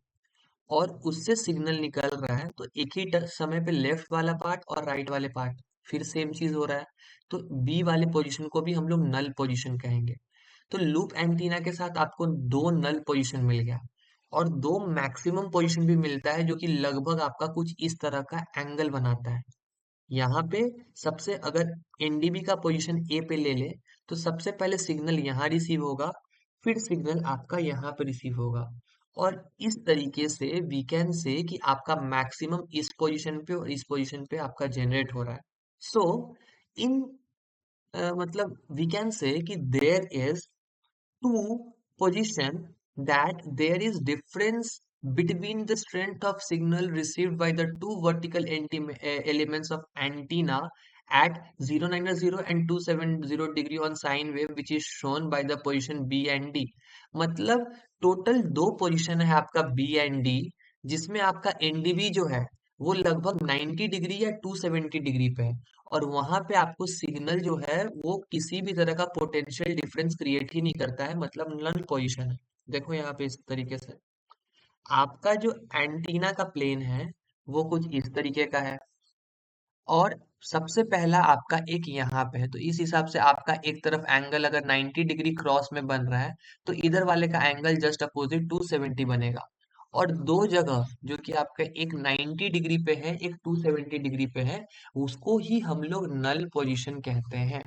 और उससे सिग्नल निकल रहा है, तो एक ही समय पे लेफ्ट वाला पार्ट और राइट वाले पार्ट फिर सेम चीज हो रहा है, तो बी वाले पोजीशन को भी हम लोग नल पोजीशन कहेंगे। तो लूप एंटीना के साथ आपको दो नल पोजीशन मिल गया और दो मैक्सिमम पोजीशन भी मिलता है, जो कि लगभग आपका कुछ इस तरह का एंगल बनाता है। यहाँ पे सबसे अगर एनडीबी का पोजीशन ए पे ले ले, तो सबसे पहले सिग्नल यहाँ रिसीव होगा, फिर सिग्नल आपका यहाँ पे रिसीव होगा, और इस तरीके से वी कैन से कि आपका मैक्सिमम इस पोजीशन पे और इस पोजीशन पे आपका जनरेट हो रहा है। सो इन मतलब we can say that there is two position that there is difference between the strength of signal received by the two vertical elements of antenna at 090 and 270 degree on sine wave, which is shown by the position B and D। मतलब total दो position है आपका B and D, जिसमें आपका NDB जो है वो लगभग 90 डिग्री या 270 डिग्री पे है, और वहां पे आपको सिग्नल जो है वो किसी भी तरह का पोटेंशियल डिफरेंस क्रिएट ही नहीं करता है, मतलब नल पोजीशन है। देखो यहाँ पे इस तरीके से आपका जो एंटीना का प्लेन है वो कुछ इस तरीके का है, और सबसे पहला आपका एक यहाँ पे है, तो इस हिसाब से आपका एक तरफ एंगल अगर 90 डिग्री क्रॉस में बन रहा है, तो इधर वाले का एंगल जस्ट अपोजिट 270 बनेगा। और दो जगह जो कि आपका एक 90 डिग्री पे है, एक 270 डिग्री पे है, उसको ही हम लोग नल पोजीशन कहते हैं।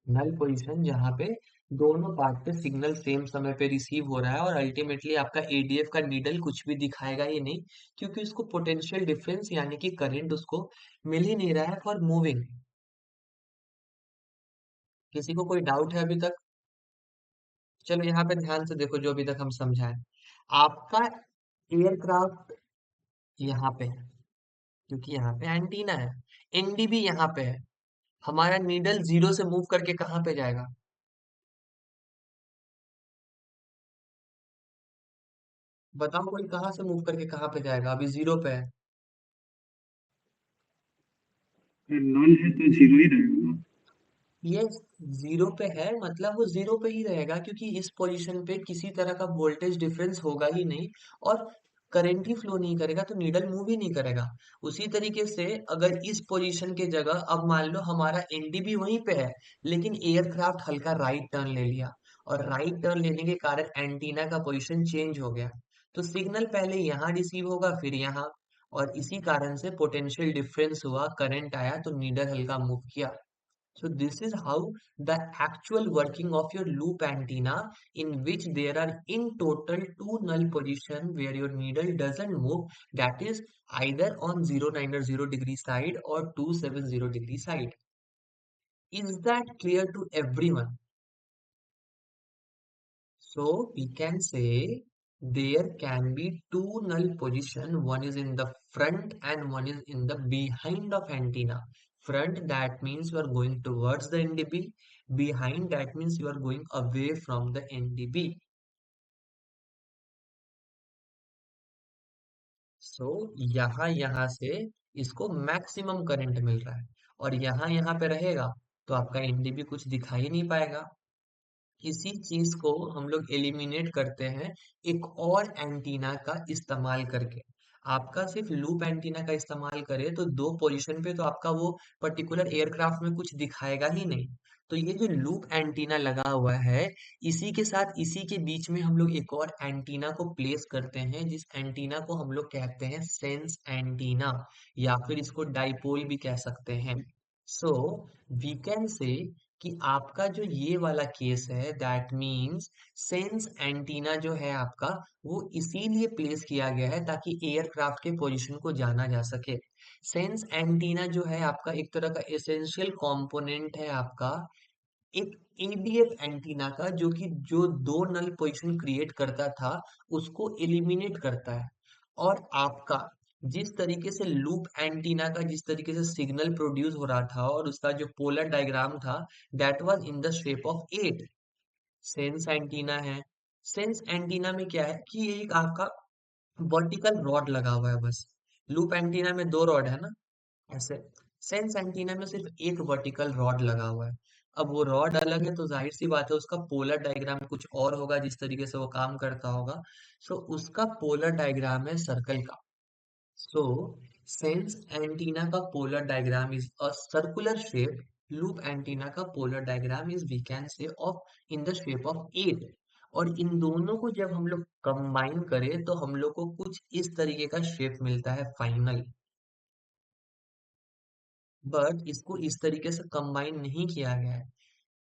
नल पोजीशन जहाँ पे दोनों पार्ट पे सिग्नल सेम समय पे रिसीव हो रहा है, और अल्टीमेटली आपका एडीएफ का नीडल कुछ भी दिखाएगा ही नहीं, क्योंकि उसको पोटेंशियल डिफरेंस यानी कि करंट उसको मिल ही नहीं रहा है फॉर मूविंग। किसी को कोई डाउट है अभी तक? चलो यहाँ पे ध्यान से देखो जो अभी तक हम समझाएं। आपका एयरक्राफ्ट यहाँ पे है, क्योंकि यहाँ पे एंटीना है। एनडीबी यहाँ पे है। हमारा नीडल जीरो से मूव करके कहाँ पे जाएगा? बताओ कोई कहाँ से मूव करके कहाँ पे जाएगा? अभी जीरो पे है। अगर नॉन है तो जीरो ही रहेगा ना। ये जीरो पे है, मतलब वो जीरो पे ही रहेगा, क्योंकि इस पोजीशन पे किसी तरह का वोल्टेज डिफरेंस होगा ही नहीं, और करंट ही फ्लो नहीं करेगा, तो नीडल मूव ही नहीं करेगा। उसी तरीके से अगर इस पोजीशन के जगह अब मान लो हमारा एनडीबी वहीं पे है, लेकिन एयरक्राफ्ट हल्का राइट टर्न ले लिया, और राइट टर्न लेने के कारण एंटीना का पोजीशन चेंज हो गया, तो सिग्नल पहले यहाँ रिसीव होगा फिर यहाँ, और इसी कारण से पोटेंशियल डिफरेंस हुआ, करंट आया, तो नीडल हल्का मूव किया। So this is how the actual working of your loop antenna, in which there are in total two null position where your needle doesn't move, that is either on 090 degree side or 270 degree side. Is that clear to everyone? So we can say there can be two null position. One is in the front and one is in the behind of antenna. Front, that means you are going towards the NDB. Behind, that means you are going away from the NDB. So यहाँ से इसको maximum current मिल रहा है, और यहाँ पे रहेगा, तो आपका NDB कुछ दिखाई नहीं पाएगा। इसी चीज को हम लोग एलिमिनेट करते हैं एक और एंटीना का इस्तेमाल करके। आपका सिर्फ लूप एंटीना का इस्तेमाल करें तो दो पोजीशन पे तो आपका वो पर्टिकुलर एयरक्राफ्ट में कुछ दिखाएगा ही नहीं। तो ये जो लूप एंटीना लगा हुआ है, इसी के साथ इसी के बीच में हम लोग एक और एंटीना को प्लेस करते हैं, जिस एंटीना को हम लोग कहते हैं सेंस एंटीना, या फिर इसको डाइपोल भी कह सकते हैं। सो वी कैन से कि आपका जो ये वाला केस है, दैट मीन्स सेंस एंटीना जो है आपका, वो इसीलिए प्लेस किया गया है ताकि एयरक्राफ्ट के पोजीशन को जाना जा सके। सेंस एंटीना जो है आपका एक तरह का एसेंशियल कंपोनेंट है आपका एक एडीएफ एंटीना का, जो कि जो दो नल पोजीशन क्रिएट करता था उसको एलिमिनेट करता है। और आपका जिस तरीके से लूप एंटीना का जिस तरीके से सिग्नल प्रोड्यूस हो रहा था और उसका जो पोलर डायग्राम था, that was in the shape of 8। Sense antenna है। सेंस एंटीना में क्या है कि ये एक आपका वर्टिकल रॉड लगा हुआ है बस। लूप एंटीना में दो रॉड है ना, ऐसे। सेंस एंटीना में सिर्फ एक वर्टिकल रॉड लगा हुआ है। अब वो रॉड अलग है तो जाहिर सी बात है उसका पोलर डायग्राम कुछ और होगा, जिस तरीके से वो काम करता होगा। सो उसका पोलर डायग्राम है सर्कल का। So, since antenna का polar diagram is a circular shape, loop antenna का polar diagram is we can say of in the shape of 8। और इन दोनों को जब हम लोग कंबाइन करें तो हम लोग को कुछ इस तरीके का शेप मिलता है फाइनल। बट इसको इस तरीके से कंबाइन नहीं किया गया है।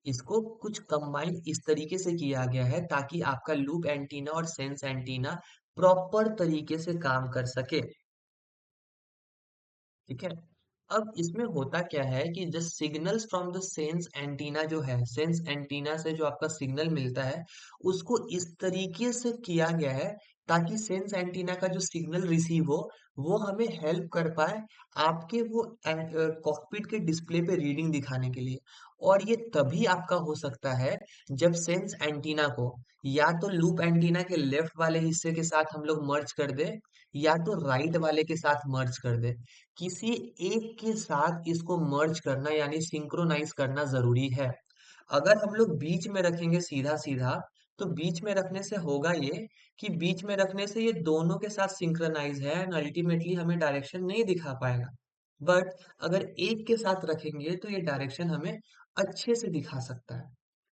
इसको कुछ कंबाइन इस तरीके से किया गया है ताकि आपका लूप एंटीना और सेंस एंटीना प्रॉपर तरीके से काम कर सके। ठीक है। अब इसमें होता क्या है कि जो signals from the sense antenna जो है, सेंस एंटीना से जो आपका सिग्नल मिलता है उसको इस तरीके से किया गया है ताकि सेंस एंटीना का जो सिग्नल रिसीव हो वो हमें हेल्प कर पाए आपके वो कॉकपिट के डिस्प्ले पे रीडिंग दिखाने के लिए। और ये तभी आपका हो सकता है जब सेंस एंटीना को या तो लूप एंटीना के लेफ्ट वाले हिस्से के साथ हम लोग मर्ज कर दे या तो राइट वाले के साथ मर्ज कर दे। किसी एक के साथ इसको मर्ज करना यानी सिंक्रोनाइज करना जरूरी है। अगर हम लोग बीच में रखेंगे सीधा सीधा तो बीच में रखने से होगा ये कि बीच में रखने से ये दोनों के साथ सिंक्रोनाइज है एंड अल्टीमेटली हमें डायरेक्शन नहीं दिखा पाएगा। बट अगर एक के साथ रखेंगे तो ये डायरेक्शन हमें अच्छे से दिखा सकता है।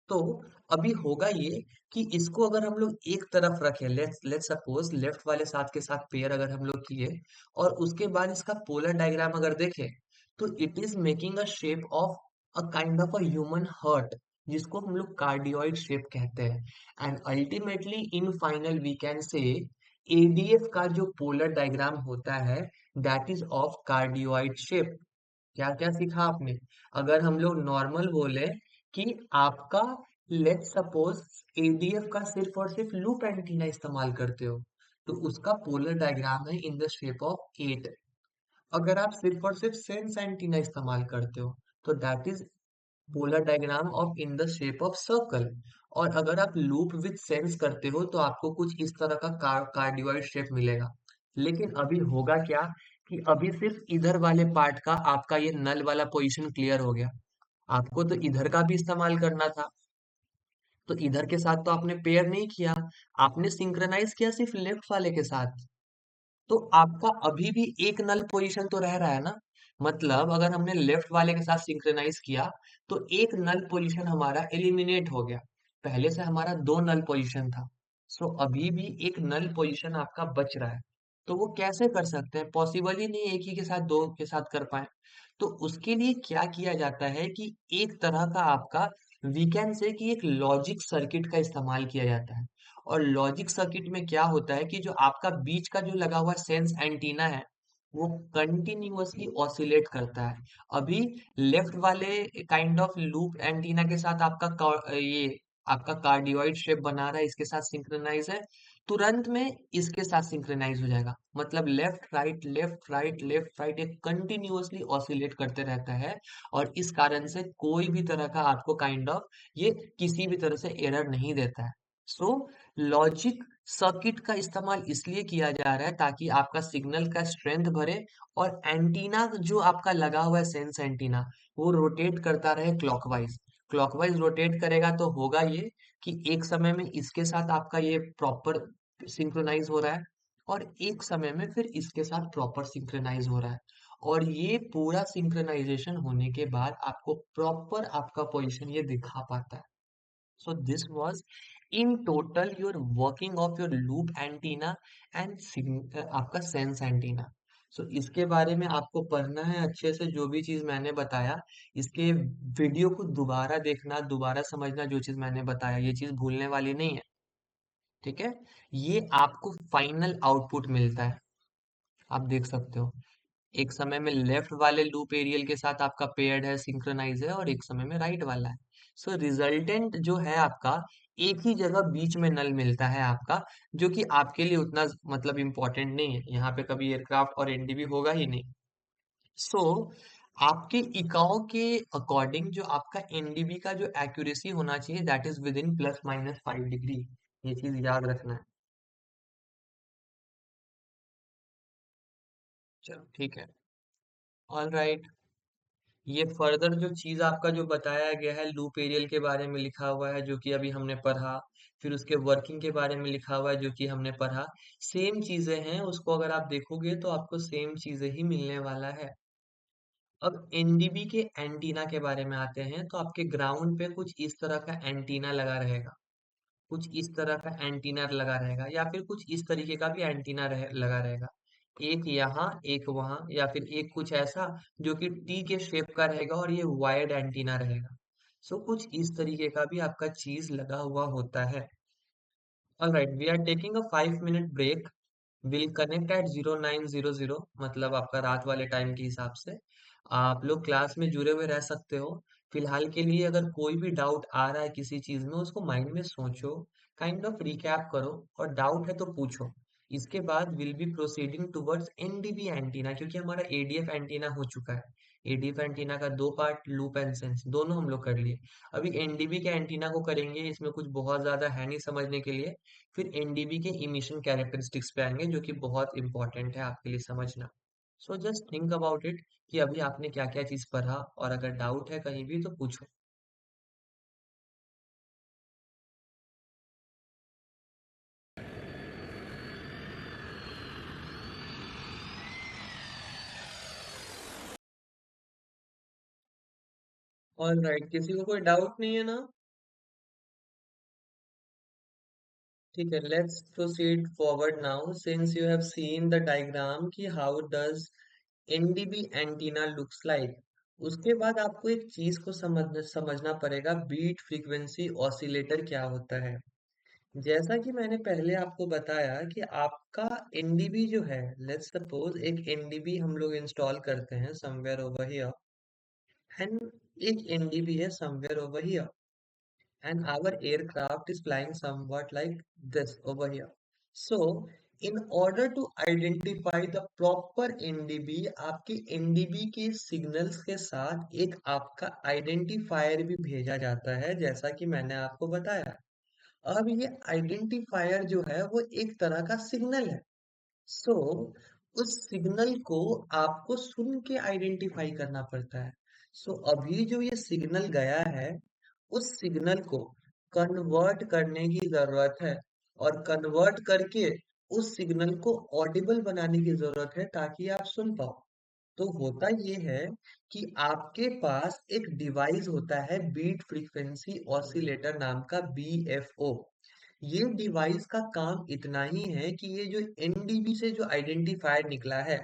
तो अभी होगा ये कि इसको अगर हम लोग एक तरफ रखें, लेट्स लेट्स सपोज लेफ्ट वाले साथ के साथ पेयर अगर हम लोग किए और उसके बाद इसका पोलर डायग्राम अगर देखें तो it is making a shape of a kind of a human heart, जिसको हम लोग कार्डियोइड शेप कहते हैं। And ultimately in final we can say ADF का जो पोलर डायग्राम होता है that is of cardioid shape. क्या क्या सीखा आपने? अगर हम लोग नॉर्मल बोले कि आपका लेट्स सपोज एडीएफ का सिर्फ और सिर्फ लूप एंटीना इस्तेमाल करते हो तो उसका पोलर डायग्राम है इन द शेप ऑफ 8। अगर आप सिर्फ और सिर्फ सेंस एंटीना इस्तेमाल करते हो तो that is polar diagram of in the shape of circle. और अगर आप लूप विथ सेंस करते हो तो आपको कुछ इस तरह का कार्डियोइड शेप मिलेगा। लेकिन अभी होगा क्या कि अभी सिर्फ इधर वाले पार्ट का आपका ये नल वाला पोजीशन क्लियर हो गया। आपको तो इधर का भी इस्तेमाल करना था, तो इधर के साथ तो आपने पेयर नहीं किया, आपने सिंक्रोनाइज किया सिर्फ लेफ्ट वाले के साथ। तो आपका अभी भी एक नल पोजीशन तो रह रहा है ना। मतलब अगर हमने लेफ्ट वाले के साथ सिंक्रोनाइज किया तो एक नल पोजीशन हमारा एलिमिनेट हो गया। पहले से हमारा दो नल पोजीशन था। सो अभी भी एक नल पोजीशन आपका बच रहा है। तो वो कैसे कर सकते हैं? पॉसिबल ही नहीं है एक ही के साथ दो के साथ कर पाए। तो उसके लिए क्या किया जाता है कि एक तरह का आपका वी कैन से कि एक लॉजिक सर्किट का इस्तेमाल किया जाता है। और लॉजिक सर्किट में क्या होता है कि जो आपका बीच का जो लगा हुआ सेंस एंटीना है वो कंटिन्यूअसली ऑसिलेट करता है। अभी लेफ्ट वाले काइंड ऑफ लूप एंटीना के साथ आपका ये आपका कार्डियोइड शेप बना रहा है, इसके साथ सिंक्रोनाइज है। तुरंत में इसके साथ सिंक्रोनाइज हो जाएगा। मतलब left right left right left right एक कंटिन्यूअसली ऑसिलेट करते रहता है। और इस कारण से कोई भी तरह का आपको काइंड ऑफ ये किसी भी तरह से एरर नहीं देता है। सो लॉजिक सर्किट का इस्तेमाल इसलिए किया जा रहा है ताकि आपका सिग्नल का स्ट्रेंथ बढ़े और एंटीना जो आपका लगा हुआ है सेंस एंटीना वो रोटेट करता रहे क्लॉकवाइज। क्लॉकवाइज रोटेट करेगा तो होगा ये कि एक समय में इसके साथ आपका ये प्रॉपर सिंक्रोनाइज हो रहा है और एक समय में फिर इसके साथ प्रॉपर सिंक्रोनाइज हो रहा है। और ये पूरा सिंक्रोनाइजेशन होने के बाद आपको प्रॉपर आपका पोजीशन ये दिखा पाता है। So this was in total your working of your loop antenna and आपका sense antenna। So इसके बारे में आपको पढ़ना है अच्छे से, जो भी चीज मैंने बताया इसके वीडियो को दोबारा देखना, दोबारा समझना, जो चीज मैंने बताया ये चीज भूलने वाली नहीं है। ठीक है। ये आपको फाइनल आउटपुट मिलता है, आप देख सकते हो। एक समय में लेफ्ट वाले लूप एरियल के साथ आपका पेयर्ड है, सिंक्रोनाइज है, और एक समय में राइट वाला है। सो रिजल्टेंट जो है आपका एक ही जगह बीच में नल मिलता है आपका, जो कि आपके लिए उतना मतलब इम्पोर्टेंट नहीं है। यहाँ पे कभी एयरक्राफ्ट और एनडीबी होगा ही नहीं। सो आपके इकाओ के अकॉर्डिंग जो आपका एनडीबी का जो एक्यूरेसी होना चाहिए, that is with in ±5 degree. ये चीज याद रखना है। चलो ठीक है। All right. ये फर्दर जो चीज आपका जो बताया गया है लूप एरियल के बारे में लिखा हुआ है, जो कि अभी हमने पढ़ा। फिर उसके वर्किंग के बारे में लिखा हुआ है, जो कि हमने पढ़ा। सेम चीजें हैं, उसको अगर आप देखोगे तो आपको सेम चीजें ही मिलने वाला है। अब एनडीबी के एंटीना के बारे में आते हैं, तो आपके ग्राउंड पे कुछ इस तरह का एंटीना लगा रहेगा। कुछ इस तरह का एंटीना लगा रहेगा, या फिर कुछ इस तरीके का भी एंटीना लगा रहेगा। एक यहाँ, एक वहां, या फिर एक कुछ ऐसा जो कि टी के शेप का रहेगा और ये वायर्ड एंटीना रहेगा। सो कुछ इस तरीके का भी आपका चीज लगा हुआ होता है। Alright, we are taking a 5 minute break. Will connect at 0900, मतलब आपका रात वाले टाइम के हिसाब से। आप लोग क्लास में जुड़े हुए रह सकते हो। फिलहाल के लिए अगर कोई भी डाउट आ रहा है किसी चीज में, उसको माइंड में सोचो, काइंड ऑफ रिकैप करो, और डाउट है तो पूछो। इसके बाद will be proceeding towards NDB antenna, क्योंकि हमारा एडीएफ एंटीना हो चुका है। एडीएफ एंटीना का दो पार्ट, लूप एंड सेंस, दोनों हम लोग कर लिए। अभी एनडीबी के एंटीना को करेंगे, इसमें कुछ बहुत ज्यादा है नहीं समझने के लिए। फिर एनडीबी के इमिशन कैरेक्टरिस्टिक्स पे आएंगे, जो कि बहुत इंपॉर्टेंट है आपके लिए समझना। So just think about it कि अभी आपने क्या क्या चीज पढ़ा, और अगर डाउट है कहीं भी तो पूछो। ऑल राइट, किसी को कोई डाउट नहीं है ना? ठीक है, let's proceed forward now, since you have seen the diagram कि how does NDB antenna looks like. उसके बाद आपको एक चीज को समझना पड़ेगा, बीट फ्रीक्वेंसी ऑसिलेटर क्या होता है। जैसा कि मैंने पहले आपको बताया कि आपका एनडीबी जो है, लेट्स सपोज एक एनडीबी हम लोग इंस्टॉल करते हैं समवेयर ओवर हियर, एंड एक एनडीबी है somewhere over here, and our aircraft is flying somewhat like this over here. So, in order to identify the proper NDB, आपके NDB के signals के साथ एक आपका आइडेंटिफायर भी भेजा जाता है, जैसा कि मैंने आपको बताया। अब ये आइडेंटिफायर जो है वो एक तरह का सिग्नल है। सो उस सिग्नल को आपको सुन के आइडेंटिफाई करना पड़ता है। सो अभी जो ये सिग्नल गया है, उस सिग्नल को कन्वर्ट करने की जरूरत है, और कन्वर्ट करके उस सिग्नल को ऑडिबल बनाने की जरूरत है, ताकि आप सुन पाओ। तो होता ये है कि आपके पास एक डिवाइस होता है, बीट फ्रीक्वेंसी ऑसिलेटर नाम का, बीएफओ। ये डिवाइस का काम इतना ही है कि ये जो एनडीबी से जो आइडेंटिफायर निकला है,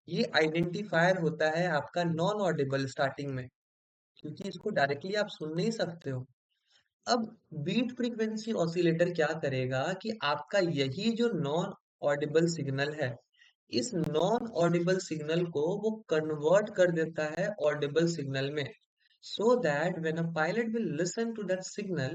ये आइडेंटिफायर होता है आपका नॉन ऑडिबल स्टार्टिंग में, क्योंकि इसको डायरेक्टली आप सुन नहीं सकते हो। अब बीट फ्रीक्वेंसी ऑसिलेटर क्या करेगा कि आपका यही जो नॉन ऑडिबल सिग्नल है, इस नॉन ऑडिबल सिग्नल को वो कन्वर्ट कर देता है ऑडिबल सिग्नल में, so that when a pilot will listen to that signal,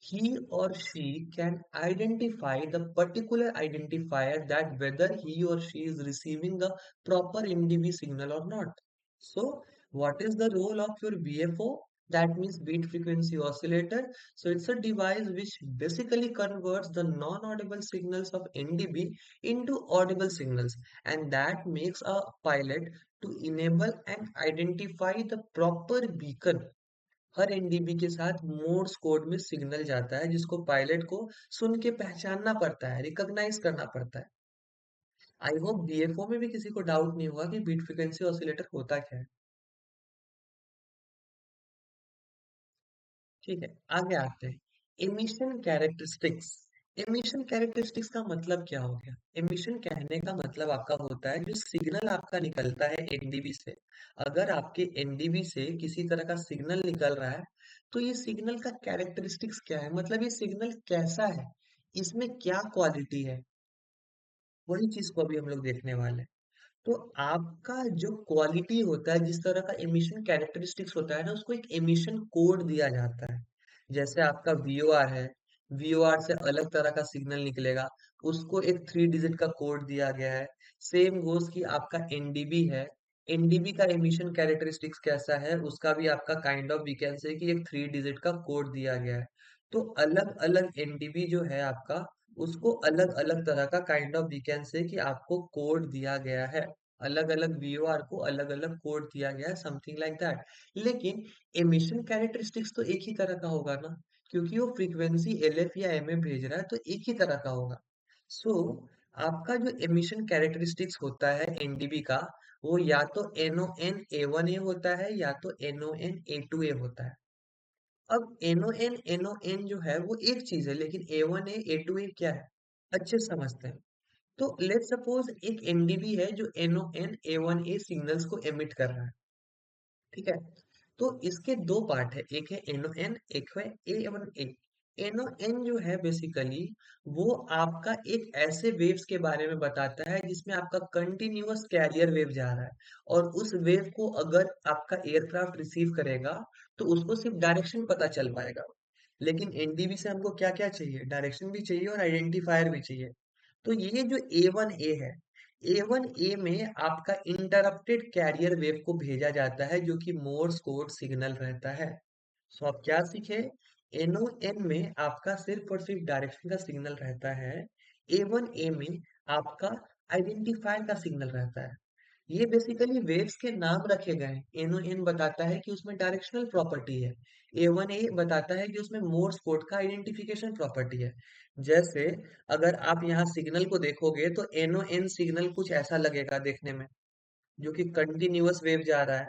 he or she can identify the particular identifier, that whether he or she is receiving the proper NDB signal or not. So, what is the role of your BFO? That means beat frequency oscillator. So, it's a device which basically converts the non-audible signals of NDB into audible signals, and that makes a pilot to enable and identify the proper beacon। Her NDB के साथ Morse code में signal जाता है, जिसको pilot को सुन के पहचानना पड़ता है, रिकॉग्नाइज करना पड़ता है। आई होप बीएफओ में भी किसी को डाउट नहीं होगा कि बीट फ्रीक्वेंसी ऑसिलेटर होता क्या है। ठीक है, आगे आते हैं। Emission characteristics. एमिशन कैरेक्टरिस्टिक्स का मतलब क्या हो गया? एमिशन कहने का मतलब आपका होता है जो सिग्नल आपका निकलता है एनडीबी से। अगर आपके एनडीबी से किसी तरह का सिग्नल निकल रहा है, तो ये सिग्नल का कैरेक्टरिस्टिक्स क्या है, मतलब ये सिग्नल कैसा है, इसमें क्या क्वालिटी है, वही चीज को अभी हम लोग देखने वाले हैं। तो आपका जो क्वालिटी होता है, जिस तरह का एमिशन कैरेक्टरिस्टिक्स होता है ना, उसको एक एमिशन कोड दिया जाता है। जैसे आपका वीओआर है, वीओआर से अलग तरह का सिग्नल निकलेगा, उसको एक 3 डिजिट का कोड दिया गया है। सेम गोज कि आपका एनडीबी है, एनडीबी का एमिशन कैरेक्टरिस्टिक्स कैसा है, उसका भी आपका kind of we can say कि एक 3 डिजिट का कोड दिया गया है। तो अलग अलग एनडीबी जो है आपका, उसको अलग अलग तरह का kind of we can say कि आपको कोड दिया गया है, अलग अलग वीओआर को अलग अलग कोड दिया गया है, समथिंग लाइक दैट। लेकिन एमिशन कैरेक्टरिस्टिक्स तो एक ही तरह का होगा ना, क्योंकि वो फ्रीक्वेंसी एलएफ या एमएफ भेज रहा है, तो एक ही तरह का होगा। सो आपका जो एमिशन कैरेक्टरिस्टिक्स होता है एनडीबी का, वो या तो एनओएन ए वन ए होता है या तो एनओएन ए टू ए होता है। अब एनओएन जो है वो एक चीज है, लेकिन ए वन ए टू ए क्या है, अच्छे से समझते हैं। तो लेट सपोज एक एनडीबी है जो एनओएन ए वन ए सिग्नल्स को एमिट कर रहा है, ठीक है। तो इसके दो पार्ट है, एक है एनओएन, एक है ए वन ए। एनओएन जो है बेसिकली वो आपका एक ऐसे वेव्स के बारे में बताता है जिसमें आपका कंटिन्यूअस कैरियर वेव जा रहा है, और उस वेव को अगर आपका एयरक्राफ्ट रिसीव करेगा तो उसको सिर्फ डायरेक्शन पता चल पाएगा। लेकिन एनडीबी से हमको क्या क्या चाहिए, डायरेक्शन भी चाहिए और आइडेंटिफायर भी चाहिए। तो ये जो ए वन ए है, ए वन ए में आपका इंटरप्टेड कैरियर वेव को भेजा जाता है जो कि मोर्स कोड सिग्नल रहता है। सो आप क्या सीखे, एनओ एन में आपका सिर्फ और सिर्फ डायरेक्शन का सिग्नल रहता है, ए वन ए में आपका आइडेंटिफायर का सिग्नल रहता है। ये बेसिकली वेव्स के नाम रखे गए हैं। एनो एन बताता है कि उसमें डायरेक्शनल प्रॉपर्टी है, ए वन ए बताता है कि उसमें मोर्स कोड का आइडेंटिफिकेशन प्रॉपर्टी है। जैसे अगर आप यहाँ सिग्नल को देखोगे तो एनो एन सिग्नल कुछ ऐसा लगेगा देखने में, जो कि कंटिन्यूअस वेव जा रहा है।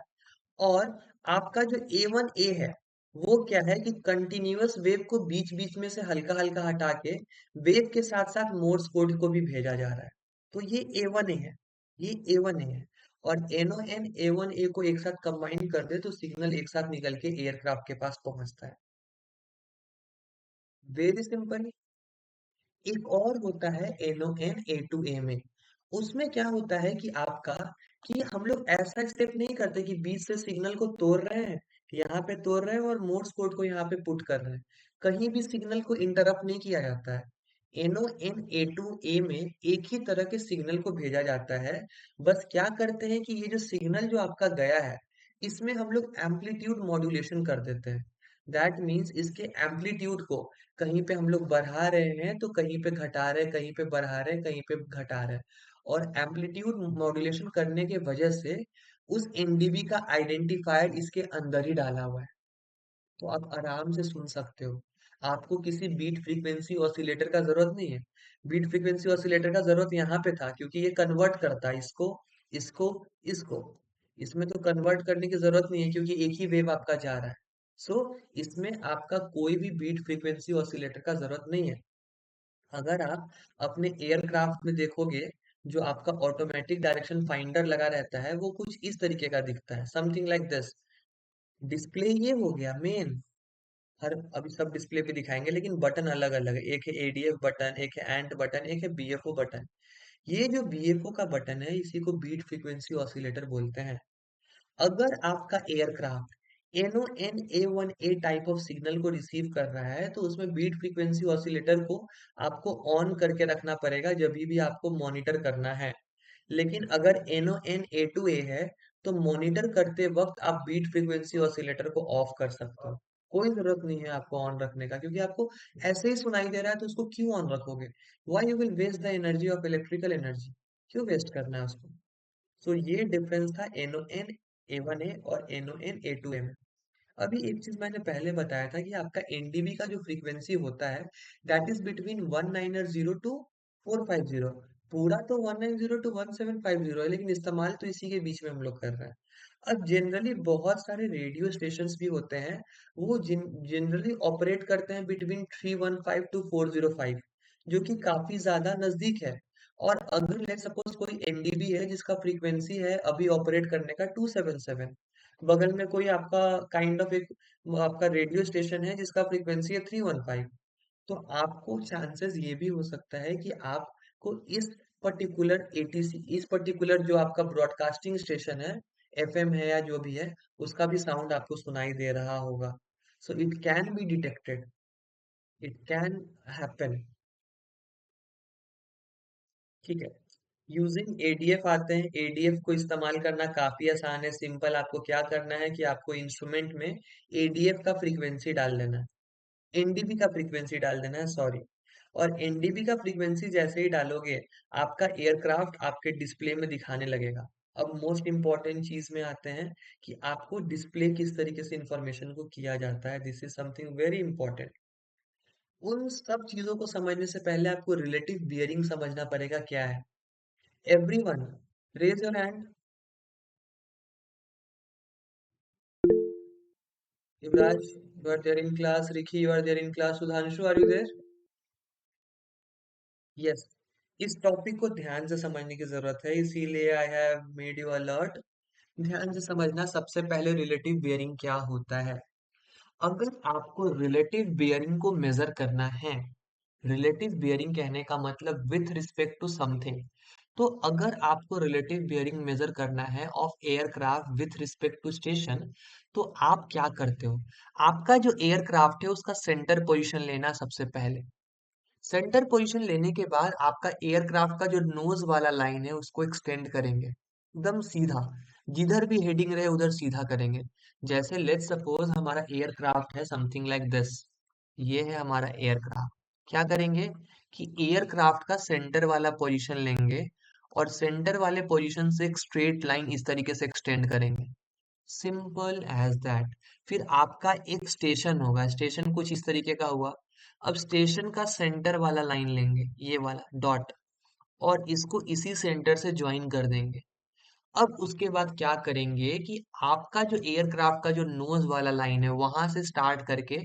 और आपका जो ए वन ए है वो क्या है कि कंटिन्यूअस वेव को बीच बीच में से हल्का हल्का हटा के वेव के साथ साथ मोर्स कोड को भी भेजा जा रहा है। तो ये ए वन ए है, ये ए वन ए है। और एनओ एन ए वन ए को एक साथ कंबाइन कर दे तो सिग्नल एक साथ निकल के एयरक्राफ्ट के पास पहुंचता है। Very simple. एक और होता है एनओएन ए टू ए में। उसमें क्या होता है कि आपका, कि हम लोग ऐसा स्टेप नहीं करते कि बीच से सिग्नल को तोड़ रहे हैं, यहाँ पे तोड़ रहे हैं और मोर्स कोड को यहाँ पे पुट कर रहे हैं। कहीं भी सिग्नल को इंटरप्ट नहीं किया जाता है। एनओएन ए टू ए में एक ही तरह के सिग्नल को भेजा जाता है। बस क्या करते हैं कि ये जो सिग्नल जो आपका गया है, इसमें हम लोग एम्पलीट्यूड मॉड्यूलेशन कर देते हैं। दैट मीन्स इसके एम्पलीट्यूड को कहीं पे हम लोग बढ़ा रहे हैं तो कहीं पे घटा रहे हैं, कहीं पे बढ़ा रहे हैं, कहीं पे घटा रहे हैं। और एम्पलीट्यूड मॉड्यूलेशन करने के वजह से उस एनडीबी का आइडेंटिफायर इसके अंदर ही डाला हुआ है। तो आप आराम से सुन सकते हो। आपको किसी बीट फ्रीक्वेंसी ऑसिलेटर का जरूरत नहीं है। बीट फ्रीक्वेंसी ऑसिलेटर का जरूरत यहाँ पे था क्योंकि ये कन्वर्ट करता है इसको, इसको, इसको। इसमें तो कन्वर्ट करने की जरूरत नहीं है क्योंकि एक ही वेव आपका जा रहा है। सो इसमें आपका कोई भी बीट फ्रीक्वेंसी ऑसिलेटर का जरूरत नहीं है। अगर आप अपने एयरक्राफ्ट में देखोगे, जो आपका ऑटोमेटिक डायरेक्शन फाइंडर लगा रहता है वो कुछ इस तरीके का दिखता है, समथिंग लाइक दिस। डिस्प्ले ये हो गया मेन। हर अभी सब डिस्प्ले पे दिखाएंगे लेकिन बटन अलग अलग है, एक है एडीएफ बटन, एक है एंड बटन, एक है बीएफओ बटन। ये जो बीएफओ का बटन है इसी को बीट फ्रीक्वेंसी ऑसिलेटर बोलते हैं। अगर आपका aircraft NO N A one A type of signal को रिसीव कर रहा है तो उसमें बीट फ्रीक्वेंसी ऑसिलेटर को आपको ऑन करके रखना पड़ेगा जब भी आपको मॉनिटर करना है। लेकिन अगर एनो एन ए टू ए है तो मॉनिटर करते वक्त आप बीट फ्रीक्वेंसी ऑसिलेटर को ऑफ कर सकते हो। कोई जरूरत नहीं है आपको ऑन रखने का, क्योंकि आपको ऐसे ही सुनाई दे रहा है तो उसको क्यों ऑन रखोगे। Why you will waste the energy of electrical energy, क्यों वेस्ट करना है उसको। सो ये डिफरेंस था NO N A one A और NO N A two A में। अभी एक चीज मैंने पहले बताया था कि आपका एनडीबी का जो फ्रीक्वेंसी होता है दैट इज बिटवीन 1900 टू 450। पूरा तो 1900 टू 1750 है, लेकिन इस्तेमाल तो इसी के बीच में हम लोग कर रहे हैं। अब जनरली बहुत सारे रेडियो स्टेशंस भी होते हैं, वो जनरली ऑपरेट करते हैं बिटवीन 315 टू 405, जो कि काफी ज्यादा नजदीक है। और अगर लेट सपोज कोई एनडीबी है जिसका फ्रीक्वेंसी है अभी ऑपरेट करने का 277, बगल में कोई आपका काइंड ऑफ एक आपका रेडियो स्टेशन है जिसका फ्रीक्वेंसी है 315, तो आपको चांसेस ये भी हो सकता है कि आपको इस पर्टिकुलर एटीसी, इस पर्टिकुलर जो आपका ब्रॉडकास्टिंग स्टेशन है, एफएम है या जो भी है, उसका भी साउंड आपको सुनाई दे रहा होगा। सो it can be detected, it can happen. ठीक है। यूजिंग एडीएफ आते हैं। एडीएफ को इस्तेमाल करना काफी आसान है, सिंपल। आपको क्या करना है कि आपको इंस्ट्रूमेंट में एडीएफ का फ्रीक्वेंसी डाल देना है, एनडीबी का फ्रीक्वेंसी डाल देना है, सॉरी। और एनडीबी का फ्रीक्वेंसी जैसे ही डालोगे, आपका एयरक्राफ्ट आपके डिस्प्ले में दिखाने लगेगा। अब मोस्ट इंपॉर्टेंट चीज में आते हैं कि आपको डिस्प्ले किस तरीके से इंफॉर्मेशन को किया जाता है। This is something very important. उन सब चीजों को समझने से पहले आपको रिलेटिव बियरिंग समझना पड़ेगा क्या है। Everyone, raise your hand. Yuvraj, you are there in class. Ricky, you are there in class. Sudhanshu, are you there? Yes. इस टॉपिक को ध्यान से समझने की जरूरत है, इसीलिए I have made you alert. ध्यान से समझना। सबसे पहले रिलेटिव बियरिंग क्या होता है। अगर आपको रिलेटिव बियरिंग को मेजर करना है, रिलेटिव बियरिंग कहने का मतलब विथ रिस्पेक्ट टू समथिंग। तो अगर आपको रिलेटिव बियरिंग मेजर करना है of aircraft with respect to station, तो आप क्या करते हो। आपका जो एयरक्राफ्ट है उसका सेंटर पोजीशन लेना सबसे पहले। सेंटर पोजीशन लेने के बाद आपका एयरक्राफ्ट का जो नोज वाला लाइन है उसको एक्सटेंड करेंगे एकदम सीधा। जिधर भी हेडिंग रहे उधर सीधा करेंगे। जैसे लेट्स सपोज हमारा एयरक्राफ्ट है समथिंग लाइक दिस। ये है हमारा एयरक्राफ्ट। क्या करेंगे कि एयरक्राफ्ट का सेंटर वाला पोजीशन लेंगे और सेंटर वाले पोजीशन से एक स्ट्रेट लाइन इस तरीके से एक्सटेंड करेंगे। Simple as that. फिर आपका एक स्टेशन होगा। स्टेशन कुछ इस तरीके का हुआ। अब स्टेशन का सेंटर वाला लाइन लेंगे, ये वाला डॉट, और इसको इसी सेंटर से ज्वाइन कर देंगे। अब उसके बाद क्या करेंगे कि आपका जो एयरक्राफ्ट का जो नोज वाला लाइन है वहां से स्टार्ट करके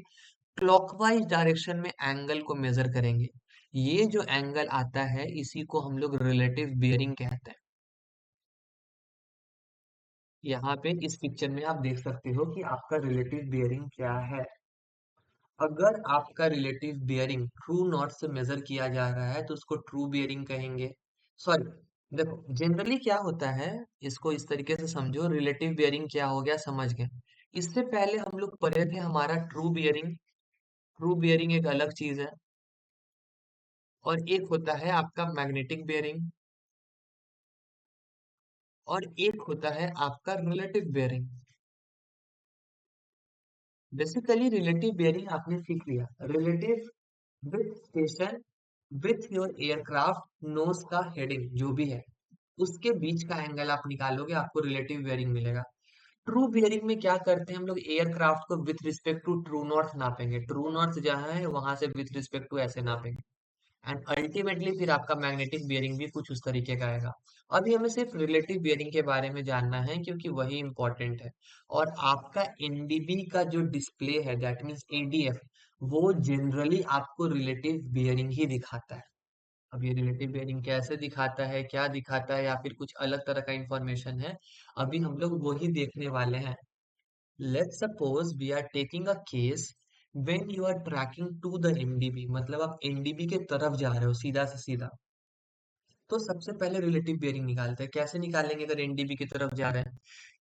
क्लॉकवाइज डायरेक्शन में एंगल को मेजर करेंगे। ये जो एंगल आता है इसी को हम लोग रिलेटिव बियरिंग कहते हैं। यहाँ पे इस पिक्चर में आप देख सकते हो कि आपका रिलेटिव बियरिंग क्या है। अगर आपका रिलेटिव बियरिंग ट्रू नॉट से मेजर किया जा रहा है तो उसको ट्रू बियरिंग कहेंगे। सॉरी, देखो जनरली क्या होता है, इसको इस तरीके से समझो। रिलेटिव बियरिंग क्या हो गया समझ गए। इससे पहले हम लोग पढ़े थे हमारा ट्रू बियरिंग। ट्रू बियरिंग एक अलग चीज है। और एक होता है आपका मैग्नेटिक बियरिंग। और एक होता है आपका relative bearing. Basically relative bearing आपने सीख लिया। Relative with station with your aircraft nose का हेडिंग जो भी है उसके बीच का एंगल आप निकालोगे, आपको रिलेटिव बियरिंग मिलेगा। ट्रू बियरिंग में क्या करते हैं हम लोग, एयरक्राफ्ट को with respect to true north नापेंगे। ट्रू नॉर्थ जहां है वहां से विथ रिस्पेक्ट टू ऐसे नापेंगे। एंड अल्टीमेटली फिर आपका मैग्नेटिक बियरिंग भी कुछ उस तरीके का आएगा। अभी हमें सिर्फ रिलेटिव बियरिंग के बारे में जानना है क्योंकि वही इंपॉर्टेंट है। और आपका एनडीबी का जो डिस्प्ले है दैट मीन्स एडीएफ, वो जनरली आपको रिलेटिव बियरिंग ही दिखाता है। अब ये रिलेटिव बियरिंग कैसे दिखाता है, क्या दिखाता है, या फिर कुछ अलग तरह का इंफॉर्मेशन है, अभी हम लोग वही देखने वाले हैं। Let's suppose we are taking a case when you are tracking to the NDB, मतलब आप NDB के तरफ जा रहे हो सीधा से सीधा। तो सबसे पहले रिलेटिव बियरिंग निकालते हैं। कैसे निकालेंगे अगर एनडीबी की तरफ जा रहे हैं।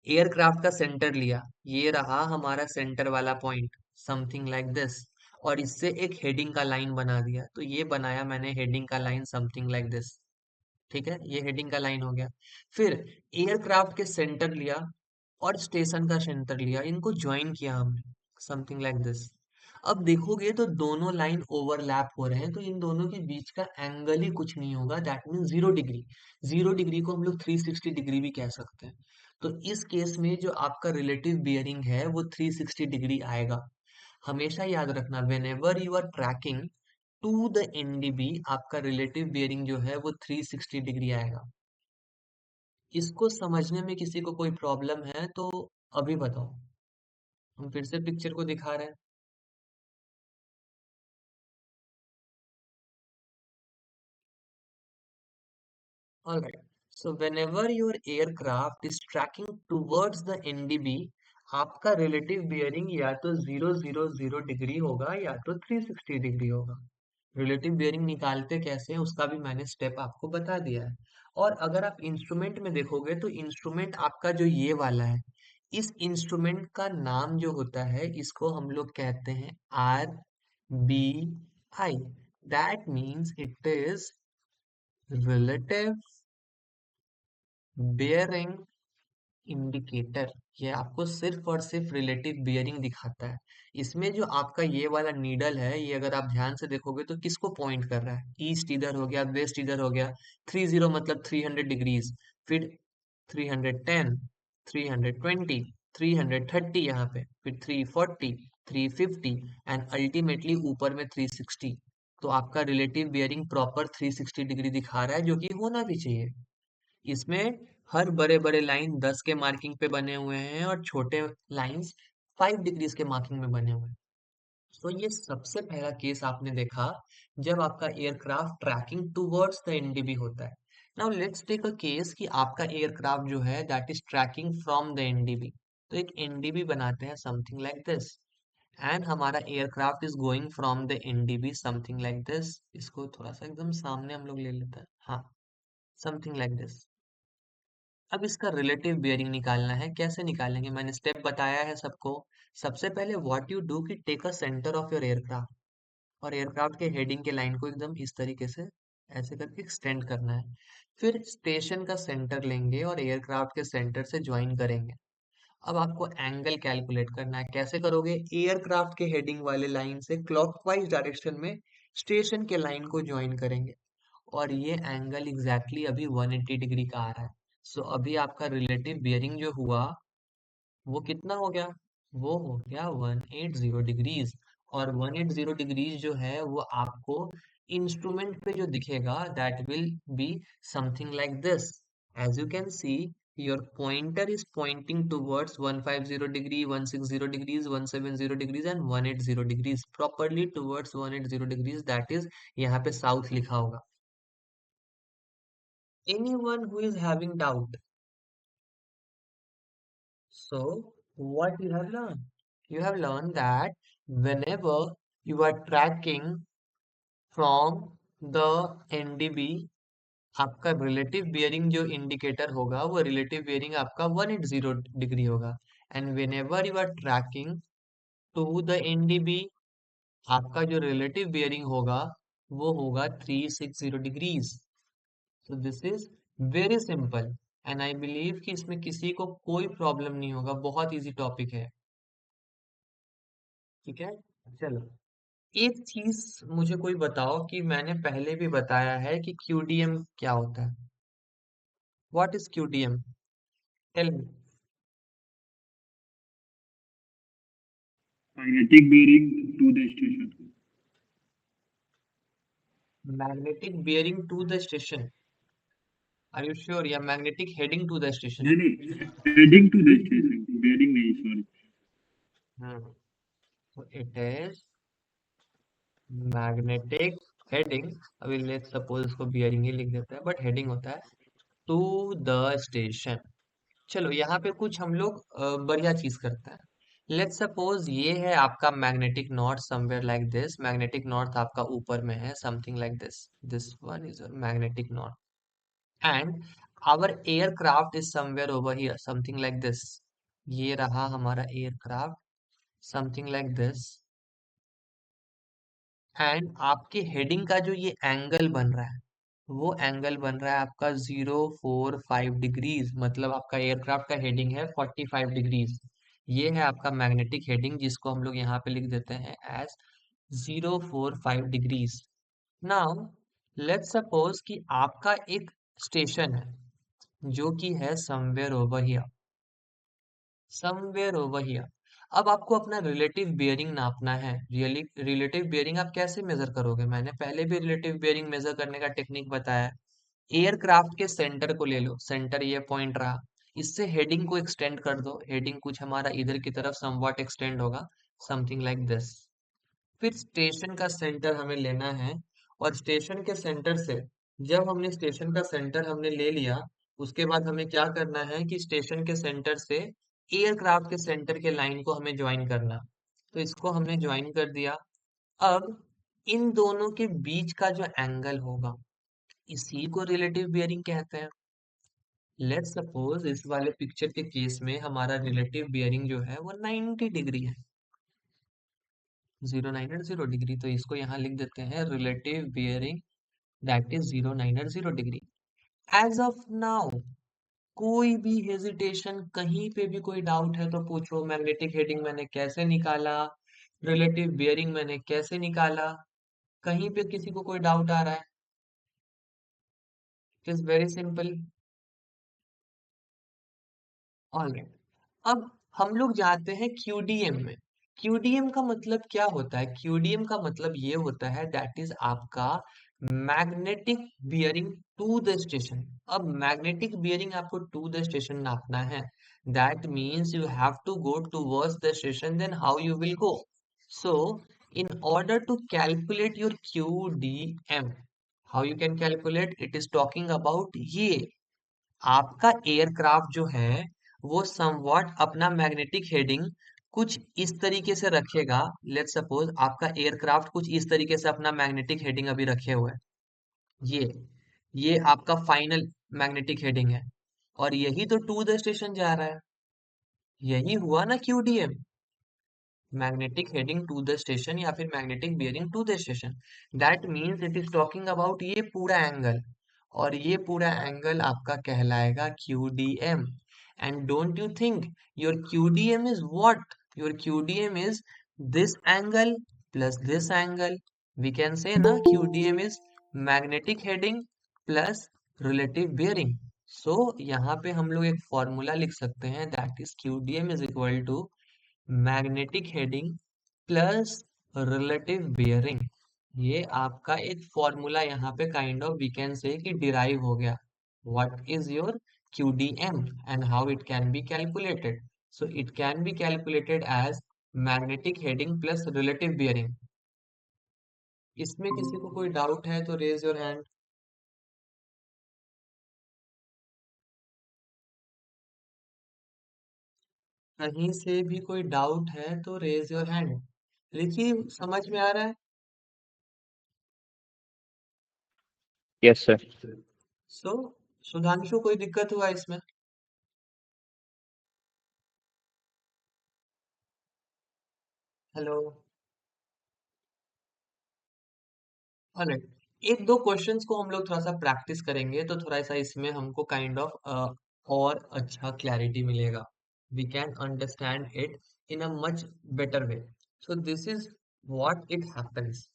एयरक्राफ्ट का सेंटर लिया, ये रहा हमारा सेंटर वाला पॉइंट समथिंग लाइक दिस। और इससे एक हेडिंग का लाइन बना दिया, तो ये बनाया मैंने हेडिंग का लाइन समथिंग लाइक दिस। ठीक है, ये हेडिंग का लाइन हो गया। फिर एयरक्राफ्ट के सेंटर लिया और स्टेशन का सेंटर लिया, इनको ज्वाइन किया हमने समथिंग लाइक दिस। अब देखोगे तो दोनों लाइन ओवरलैप हो रहे हैं, तो इन दोनों के बीच का एंगल ही कुछ नहीं होगा, दैट मीन 0 डिग्री। 0 डिग्री को हम लोग 360 डिग्री भी कह सकते हैं। तो इस केस में जो आपका रिलेटिव बियरिंग है वो 360 डिग्री आएगा। हमेशा याद रखना, whenever you are tracking to the NDB, आपका रिलेटिव बियरिंग जो है वो 360 डिग्री आएगा। इसको समझने में किसी को कोई प्रॉब्लम है तो अभी बताओ। हम फिर से पिक्चर को दिखा रहे हैं। Alright. So whenever your aircraft is tracking towards the NDB, आपका रिलेटिव बियरिंग या तो 000 डिग्री होगा या तो 360 डिग्री होगा। रिलेटिव बियरिंग निकालते कैसे हैं उसका भी मैंने स्टेप आपको बता दिया है। और अगर आप इंस्ट्रूमेंट में देखोगे तो इंस्ट्रूमेंट आपका जो ये वाला है, इस इंस्ट्रूमेंट का नाम जो होता है इसको हम लोग कहते हैं R B I, that means it is relative bearing indicator. ये आपको सिर्फ और सिर्फ रिलेटिव बियरिंग दिखाता है। इसमें जो आपका ये वाला नीडल है, ये अगर आप ध्यान से देखोगे तो किसको पॉइंट कर रहा है? ईस्ट इधर हो गया, वेस्ट इधर हो गया। 30 मतलब 300 डिग्रीज, फिर 310, 320, 330 यहाँ पे, फिर 340, 350 एंड अल्टीमेटली ऊपर में 360। तो आपका रिलेटिव बियरिंग प्रॉपर 360 डिग्री दिखा रहा है, जो कि होना भी चाहिए। इसमें हर बड़े बड़े लाइन 10 के मार्किंग पे बने हुए हैं और छोटे लाइंस 5 डिग्रीज के मार्किंग में बने हुए हैं। तो ये सबसे पहला केस आपने देखा जब आपका aircraft tracking towards the NDB होता है। Now let's take a case कि आपका एयरक्राफ्ट जो है that is tracking from the NDB. तो एक एनडीबी बनाते हैं समथिंग लाइक दिस, एंड हमारा aircraft is going from the NDB something like this. इसको थोड़ा सा एकदम सामने हम लोग ले लेते हैं, हाँ, समथिंग लाइक दिस। अब इसका रिलेटिव बेयरिंग निकालना है। कैसे निकालेंगे? मैंने स्टेप बताया है सबको। सबसे पहले व्हाट यू डू कि take a center of your aircraft, और एयरक्राफ्ट के हेडिंग के लाइन को एकदम इस तरीके से ऐसे करके एक्सटेंड करना है। फिर स्टेशन का सेंटर लेंगे और एयरक्राफ्ट के सेंटर से ज्वाइन करेंगे। अब आपको एंगल कैलकुलेट करना है। कैसे करोगे? एयरक्राफ्ट के हेडिंग वाले लाइन से क्लॉकवाइज डायरेक्शन में स्टेशन के लाइन को ज्वाइन करेंगे, और ये एंगल एग्जैक्टली अभी 180 डिग्री का आ रहा है। सो अभी आपका रिलेटिव बियरिंग जो हुआ वो कितना हो गया? वो हो गया 180 डिग्रीज। और 180 डिग्रीज जो है वो आपको इंस्ट्रूमेंट पे जो दिखेगा that will be something like this. As you can see, your pointer is pointing towards 150 degree, 160 degrees, 170 degrees and 180 degrees, properly towards 180 degrees, that is यहाँ पे साउथ लिखा होगा। Anyone who is having doubt? So, what you have learned? You have learned that whenever you are tracking from the NDB, आपका relative bearing जो indicator होगा वो relative bearing आपका 180 degree होगा। And whenever you are tracking to the NDB, आपका जो relative bearing होगा वो होगा 360 डिग्रीज। तो this is very simple, and I believe कि इसमें किसी को कोई प्रॉब्लम नहीं होगा। बहुत इजी टॉपिक है। ठीक है, चलो। एक चीज मुझे कोई बताओ कि मैंने पहले भी बताया है कि क्यूडीएम क्या होता है। What is QDM? Tell me. magnetic bearing to the station. Magnetic bearing to the station? Are you sure? या magnetic heading to the station? नहीं नहीं, heading to the station, bearing नहीं, sorry. हम्म, तो इट इज मैग्नेटिक हेडिंग। अभी let's suppose इसको bearing ही लिख देते हैं, बट हेडिंग होता है टू द स्टेशन। चलो यहाँ पे कुछ हम लोग बढ़िया चीज करते हैं। लेट्स सपोज ये है आपका magnetic north somewhere like this. Magnetic north आपका ऊपर में है something like this. This one is magnetic north, and our aircraft is somewhere over here something like this. ये रहा हमारा aircraft something like this, and आपके हेडिंग का जो ये एंगल बन रहा है वो एंगल बन रहा है आपका 045 डिग्रीज। मतलब आपका एयरक्राफ्ट का हेडिंग है 45 डिग्रीज। ये है आपका मैग्नेटिक हेडिंग, जिसको हम लोग यहाँ पे लिख देते हैं as 045 degrees. Now let's suppose कि आपका एक स्टेशन है जो कि है somewhere over here, somewhere over here. अब आपको अपना रिलेटिव बियरिंग नापना है। रियली रिलेटिव बियरिंग आप कैसे मेजर करोगे? मैंने पहले भी रिलेटिव बियरिंग मेजर करने का टेक्निक बताया। एयरक्राफ्ट के सेंटर को ले लो, सेंटर ये पॉइंट रहा। इससे हेडिंग को एक्सटेंड कर दो। हेडिंग कुछ हमारा इधर की तरफ समवॉट एक्सटेंड होगा समथिंग लाइक दिस। फिर स्टेशन का सेंटर हमें लेना है, और स्टेशन के सेंटर से, जब हमने स्टेशन का सेंटर हमने ले लिया, उसके बाद हमें क्या करना है कि स्टेशन के सेंटर से एयरक्राफ्ट के सेंटर के लाइन को हमें ज्वाइन करना। तो इसको हमने ज्वाइन कर दिया। अब इन दोनों के बीच का जो एंगल होगा इसी को रिलेटिव बियरिंग कहते हैं। लेट्स सपोज इस वाले पिक्चर के केस में हमारा रिलेटिव बियरिंग जो है वो 90 डिग्री है। 0 9 0 डिग्री, तो इसको यहाँ लिख देते हैं relative bearing that is 0 9 0 degree. As of now कोई भी हेजिटेशन, कहीं पे भी कोई डाउट है तो पूछो। मैग्नेटिक हेडिंग मैंने कैसे निकाला, रिलेटिव बियरिंग मैंने कैसे निकाला, कहीं पे किसी को कोई डाउट आ रहा है? It is very simple. Alright, अब हम लोग जाते हैं क्यूडीएम में। क्यूडीएम का मतलब क्या होता है? क्यूडीएम का मतलब ये होता है दैट इज आपका magnetic bearing to the station. अब मैग्नेटिक बियरिंग आपको टू द स्टेशन नापना है, that means you have to go towards the station, then how you will go? So in order to calculate your QDM, how you can calculate? It is talking about ये आपका aircraft जो है वो somewhat अपना magnetic heading कुछ इस तरीके से रखेगा। लेट्स सपोज आपका एयरक्राफ्ट कुछ इस तरीके से अपना मैग्नेटिक हेडिंग अभी रखे हुए है। ये ये आपका फाइनल मैग्नेटिक हेडिंग है, और यही तो टू द स्टेशन जा रहा है। यही हुआ ना QDM, magnetic heading to the station या फिर magnetic bearing to the station. That means it is talking about ये पूरा एंगल, और ये पूरा एंगल आपका कहलाएगा QDM। And don't you think your QDM is what? Your QDM is this angle plus this angle. We can say ना QDM is magnetic heading plus relative bearing. So यहाँ पे हम लोग एक फॉर्मूला लिख सकते हैं that is QDM is equal to magnetic heading plus relative bearing. ये आपका एक फॉर्मूला यहाँ पे kind of we can say कि डिराइव हो गया। What is your QDM and how it can be calculated? So it can be calculated as magnetic heading plus relative bearing. इसमें किसी को कोई डाउट है तो रेज योर हैंड। कहीं से भी कोई डाउट है तो रेज योर हैंड। लिखिए, समझ में आ रहा है? Yes, sir. सो सुधांशु, कोई दिक्कत हुआ इसमें? हेलो। ऑलराइट, एक दो क्वेश्चंस को हम लोग थोड़ा सा प्रैक्टिस करेंगे तो थोड़ा सा इसमें हमको काइंड ऑफ और अच्छा क्लैरिटी मिलेगा। We can understand it in a much better way. So this is what it happens.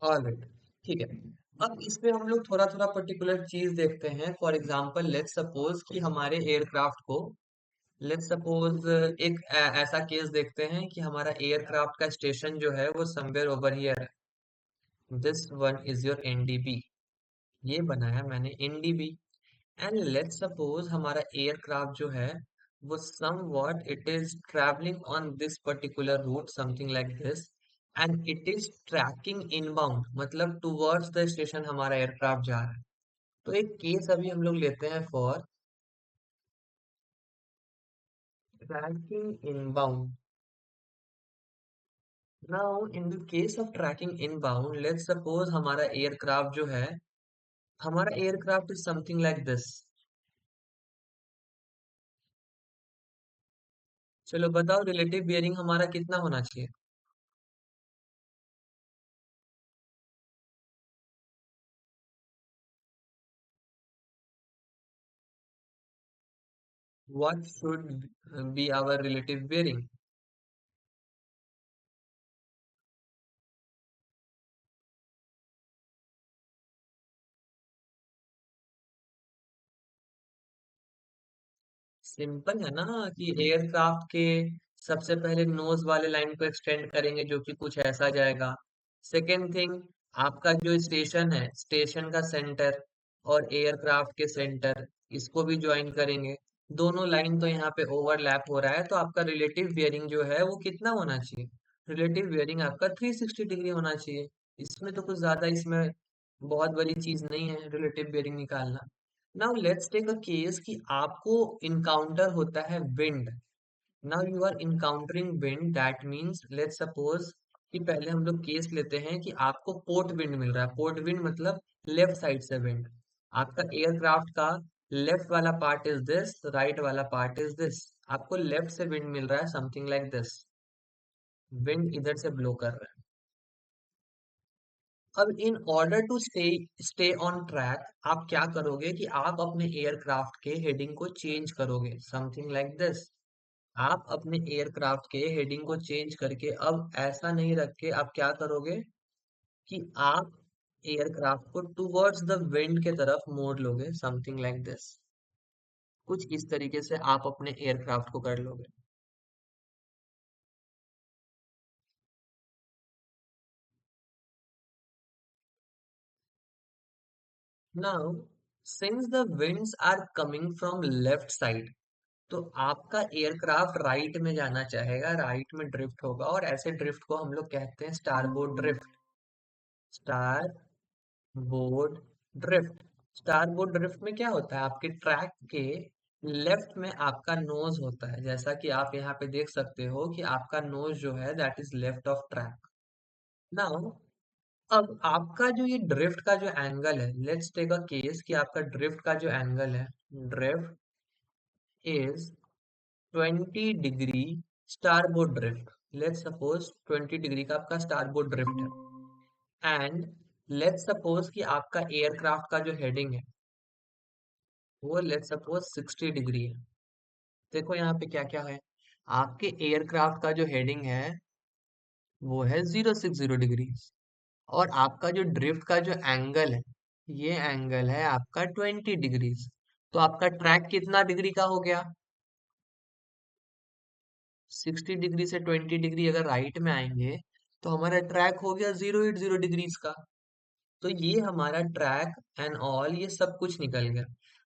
Alright, ठीक है। अब इसमें हम लोग थोड़ा थोड़ा पर्टिकुलर चीज देखते हैं। फॉर एग्जांपल लेट्स सपोज कि हमारे एयरक्राफ्ट को, लेट्स सपोज एक ऐसा केस देखते हैं कि हमारा एयरक्राफ्ट का स्टेशन जो है वो समवेयर ओवर हियर है। This one is your NDB, ये बनाया मैंने एनडीबी। एंड लेट्स सपोज हमारा एयरक्राफ्ट जो है वो somewhat it is travelling on this particular route something like this, and it is tracking inbound, मतलब टुवर्ड्स द स्टेशन हमारा एयरक्राफ्ट जा रहा है। तो एक केस अभी हम लोग लेते हैं for tracking inbound. Now in the case of tracking inbound, let's suppose हमारा एयरक्राफ्ट जो है, हमारा aircraft is something like this. चलो बताओ, रिलेटिव बियरिंग हमारा कितना होना चाहिए? What should be our relative bearing? Simple है ना कि एयरक्राफ्ट के सबसे पहले नोज वाले लाइन को एक्सटेंड करेंगे जो कि कुछ ऐसा जाएगा। सेकेंड थिंग, आपका जो स्टेशन है, स्टेशन का सेंटर और एयरक्राफ्ट के सेंटर, इसको भी ज्वाइन करेंगे। दोनों लाइन तो यहाँ पे ओवरलैप हो रहा है, तो आपका रिलेटिव बियरिंग जो है वो कितना होना चाहिए? रिलेटिव बियरिंग आपका 360 डिग्री होना चाहिए। इसमें तो कुछ ज्यादा, इसमें बहुत बड़ी चीज नहीं है रिलेटिव बियरिंग निकालना। Now let's take a case कि आपको इनकाउंटर होता है wind. Now you are encountering wind, that means let's suppose कि पहले हम लोग केस लेते हैं कि आपको पोर्ट विंड मिल रहा है। पोर्ट विंड मतलब लेफ्ट साइड से विंड। आपका एयरक्राफ्ट का लेफ्ट वाला पार्ट इज दिस, राइट वाला पार्ट इज दिस। आपको लेफ्ट से विंड मिल रहा है समथिंग लाइक दिस। विंड इधर से ब्लो कर रहा है। अब in order to stay on track, आप क्या करोगे कि आप अपने एयरक्राफ्ट के हेडिंग को चेंज करोगे, समथिंग लाइक दिस। आप अपने एयरक्राफ्ट के हेडिंग को चेंज करके अब ऐसा नहीं रख के आप क्या करोगे कि आप एयरक्राफ्ट को टुवर्ड्स द विंड के तरफ मोड़ लोगे, समथिंग लाइक दिस। कुछ इस तरीके से आप अपने एयरक्राफ्ट को कर लोगे। Now since the winds are coming from left side, तो आपका एयरक्राफ्ट राइट में जाना चाहेगा, राइट में ड्रिफ्ट होगा, और ऐसे ड्रिफ्ट को हम लोग कहते हैं starboard drift. Star board drift. Starboard drift में क्या होता है, आपके ट्रैक के लेफ्ट में आपका नोज होता है, जैसा कि आप यहाँ पे देख सकते हो कि आपका नोज जो है that is left of track. Now अब आपका जो ये ड्रिफ्ट का जो एंगल है, लेट्स टेक अ केस कि आपका ड्रिफ्ट का जो एंगल है, drift is 20 degree starboard drift. Let's suppose 20 degree का आपका स्टारबोर्ड ड्रिफ्ट है, एंड लेट्स सपोज कि आपका एयरक्राफ्ट का जो हेडिंग है वो लेट्स सपोज 60 डिग्री है। देखो यहाँ पे क्या क्या है, आपके एयरक्राफ्ट का जो हेडिंग है वो है 060 डिग्री, और आपका जो ड्रिफ्ट का जो एंगल है, ये एंगल है आपका 20 डिग्रीज। तो आपका ट्रैक कितना डिग्री का हो गया, 60 डिग्री से 20 डिग्री अगर राइट में आएंगे तो हमारा ट्रैक हो गया 080 डिग्रीज का। तो ये हमारा ट्रैक एंड ऑल ये सब कुछ निकल गया।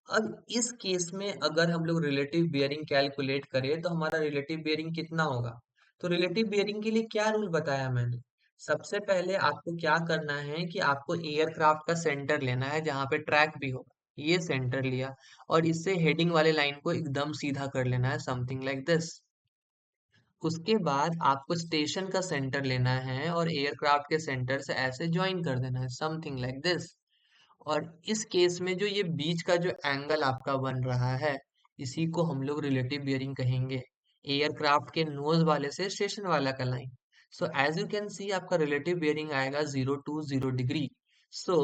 अब इस केस में अगर हम लोग रिलेटिव बियरिंग कैलकुलेट करें तो हमारा रिलेटिव बियरिंग कितना होगा। तो रिलेटिव बियरिंग के लिए क्या रूल बताया मैंने, सबसे पहले आपको क्या करना है कि आपको एयरक्राफ्ट का सेंटर लेना है जहां पे ट्रैक भी होगा, ये सेंटर लिया, और इससे हेडिंग वाले लाइन को एकदम सीधा कर लेना है, समथिंग लाइक दिस। उसके बाद आपको स्टेशन का सेंटर लेना है और एयरक्राफ्ट के सेंटर से ऐसे ज्वाइन कर देना है, समथिंग लाइक दिस। और इस केस में जो ये बीच का जो एंगल आपका बन रहा है, इसी को हम लोग रिलेटिव बियरिंग कहेंगे, एयरक्राफ्ट के नोज वाले से स्टेशन वाला का line. So as you can see आपका रिलेटिव बियरिंग आएगा 020 डिग्री। सो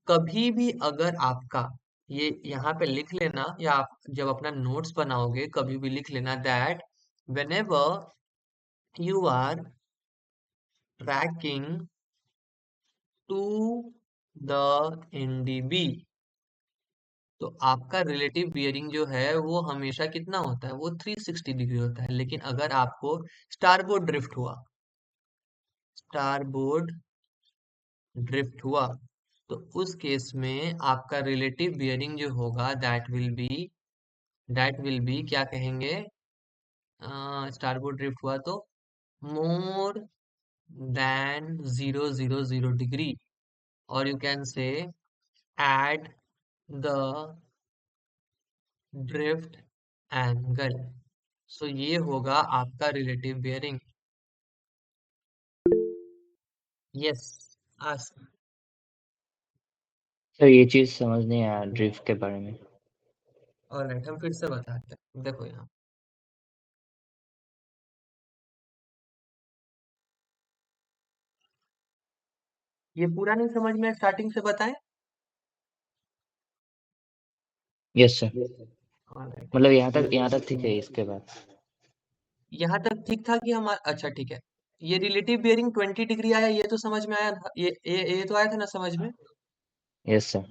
कभी भी अगर आपका ये यहाँ पे लिख लेना, या आप जब अपना नोट्स बनाओगे कभी भी लिख लेना that whenever you are tracking to the NDB, तो आपका रिलेटिव बियरिंग जो है वो हमेशा कितना होता है, वो 360 डिग्री होता है। लेकिन अगर आपको स्टारबोर्ड ड्रिफ्ट हुआ, स्टारबोर्ड ड्रिफ्ट हुआ, तो उस केस में आपका रिलेटिव बियरिंग जो होगा दैट विल बी क्या कहेंगे, स्टारबोर्ड ड्रिफ्ट हुआ तो मोर देन 000 डिग्री, और you can say add the drift angle। सो ये होगा आपका रिलेटिव बियरिंग। यस, आस सर ये चीज समझ नहीं आया ड्रिफ्ट के बारे में। ऑलराइट, हम फिर से बताते हैं, देखो यहाँ ये पूरा नहीं समझ में स्टार्टिंग से बताएं। Yes sir. ऑलराइट, मतलब यहाँ तक ठीक है, इसके बाद। यहाँ तक ठीक था कि हमारा, अच्छा ठीक है। ये रिलेटिव बियरिंग 20 डिग्री आया, ये तो समझ में आया था, ये तो आया था ना समझ में। Yes sir.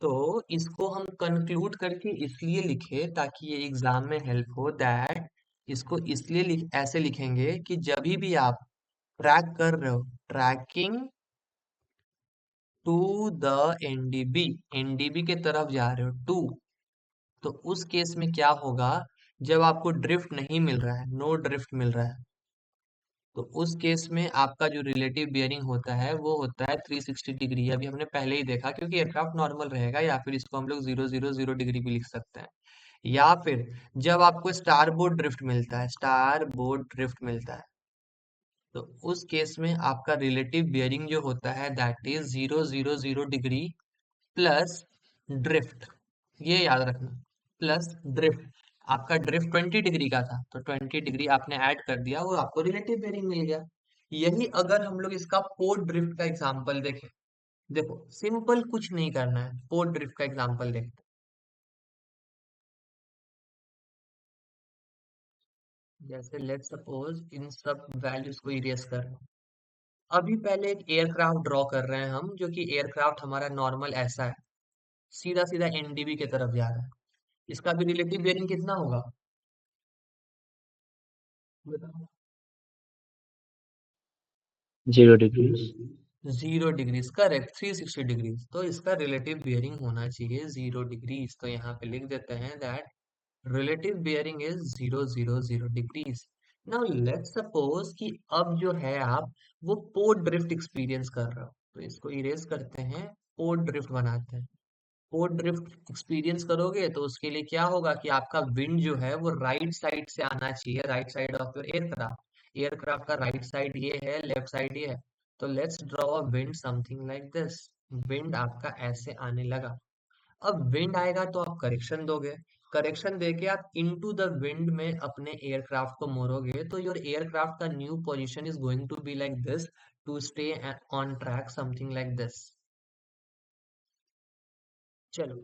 तो इसको हम कंक्लूड करके इसलिए लिखे ताकि ये एग्जाम में हेल्प हो, दैट इसको इसलिए ऐसे लिखेंगे कि जब भी आप ट्रैक कर रहे हो, tracking to the NDB, NDB के तरफ जा रहे हो टू, तो उस केस में क्या होगा, जब आपको ड्रिफ्ट नहीं मिल रहा है, नो ड्रिफ्ट मिल रहा है, तो उस केस में आपका जो रिलेटिव बियरिंग होता है वो होता है 360 डिग्री। अभी हमने पहले ही देखा, क्योंकि एयरक्राफ्ट नॉर्मल रहेगा, या फिर इसको हम लोग 000 डिग्री भी लिख सकते हैं। या फिर जब आपको स्टार बोर्ड ड्रिफ्ट मिलता है, स्टार बोर्ड ड्रिफ्ट मिलता है, तो उस केस में आपका रिलेटिव बियरिंग जो होता है that is 000 degree plus drift, ये याद रखना, प्लस ड्रिफ्ट। आपका ड्रिफ्ट 20 डिग्री का था तो 20 डिग्री आपने ऐड कर दिया, वो आपको रिलेटिव बेयरिंग मिल गया। यही अगर हम लोग इसका पोर्ट ड्रिफ्ट का एग्जांपल देखें, देखो सिंपल कुछ नहीं करना है, पोर्ट ड्रिफ्ट का एग्जांपल देखते हैं। जैसे लेट्स सपोज इन सब वैल्यूज को इरेज कर लो। अभी पहले एक एयरक्राफ्ट ड्रॉ कर रहे हैं हम, जो कि एयरक्राफ्ट हमारा नॉर्मल ऐसा है, सीधा सीधा एनडीबी की तरफ जा रहा है। इसका भी रिलेटिव बेयरिंग कितना होगा बताओ? 0 डिग्रीज। 0 डिग्रीज करेक्ट, 360 डिग्रीज, तो इसका रिलेटिव बियरिंग होना चाहिए 0 डिग्रीज। तो यहाँ पे लिख देते हैं that relative bearing is 0 0 0 degrees. Now let's suppose कि अब जो है आप वो पोर्ट ड्रिफ्ट एक्सपीरियंस कर रहे हो, तो इसको इरेज करते हैं, पोर्ट ड्रिफ्ट बनाते हैं। पोर्ट ड्रिफ्ट एक्सपीरियंस करोगे तो उसके लिए क्या होगा कि आपका विंड जो है वो राइट साइड से आना चाहिए, right side of your aircraft. Aircraft का राइट साइड ये है, लेफ्ट साइड ये है। तो let's draw a wind something like this. Wind आपका ऐसे आने लगा। अब विंड आएगा तो आप करेक्शन दोगे, करेक्शन देके आप इनटू द विंड में अपने एयरक्राफ्ट को मोड़ोगे, तो योर एयरक्राफ्ट का new position is going to be like this, to stay on track something like this. चलो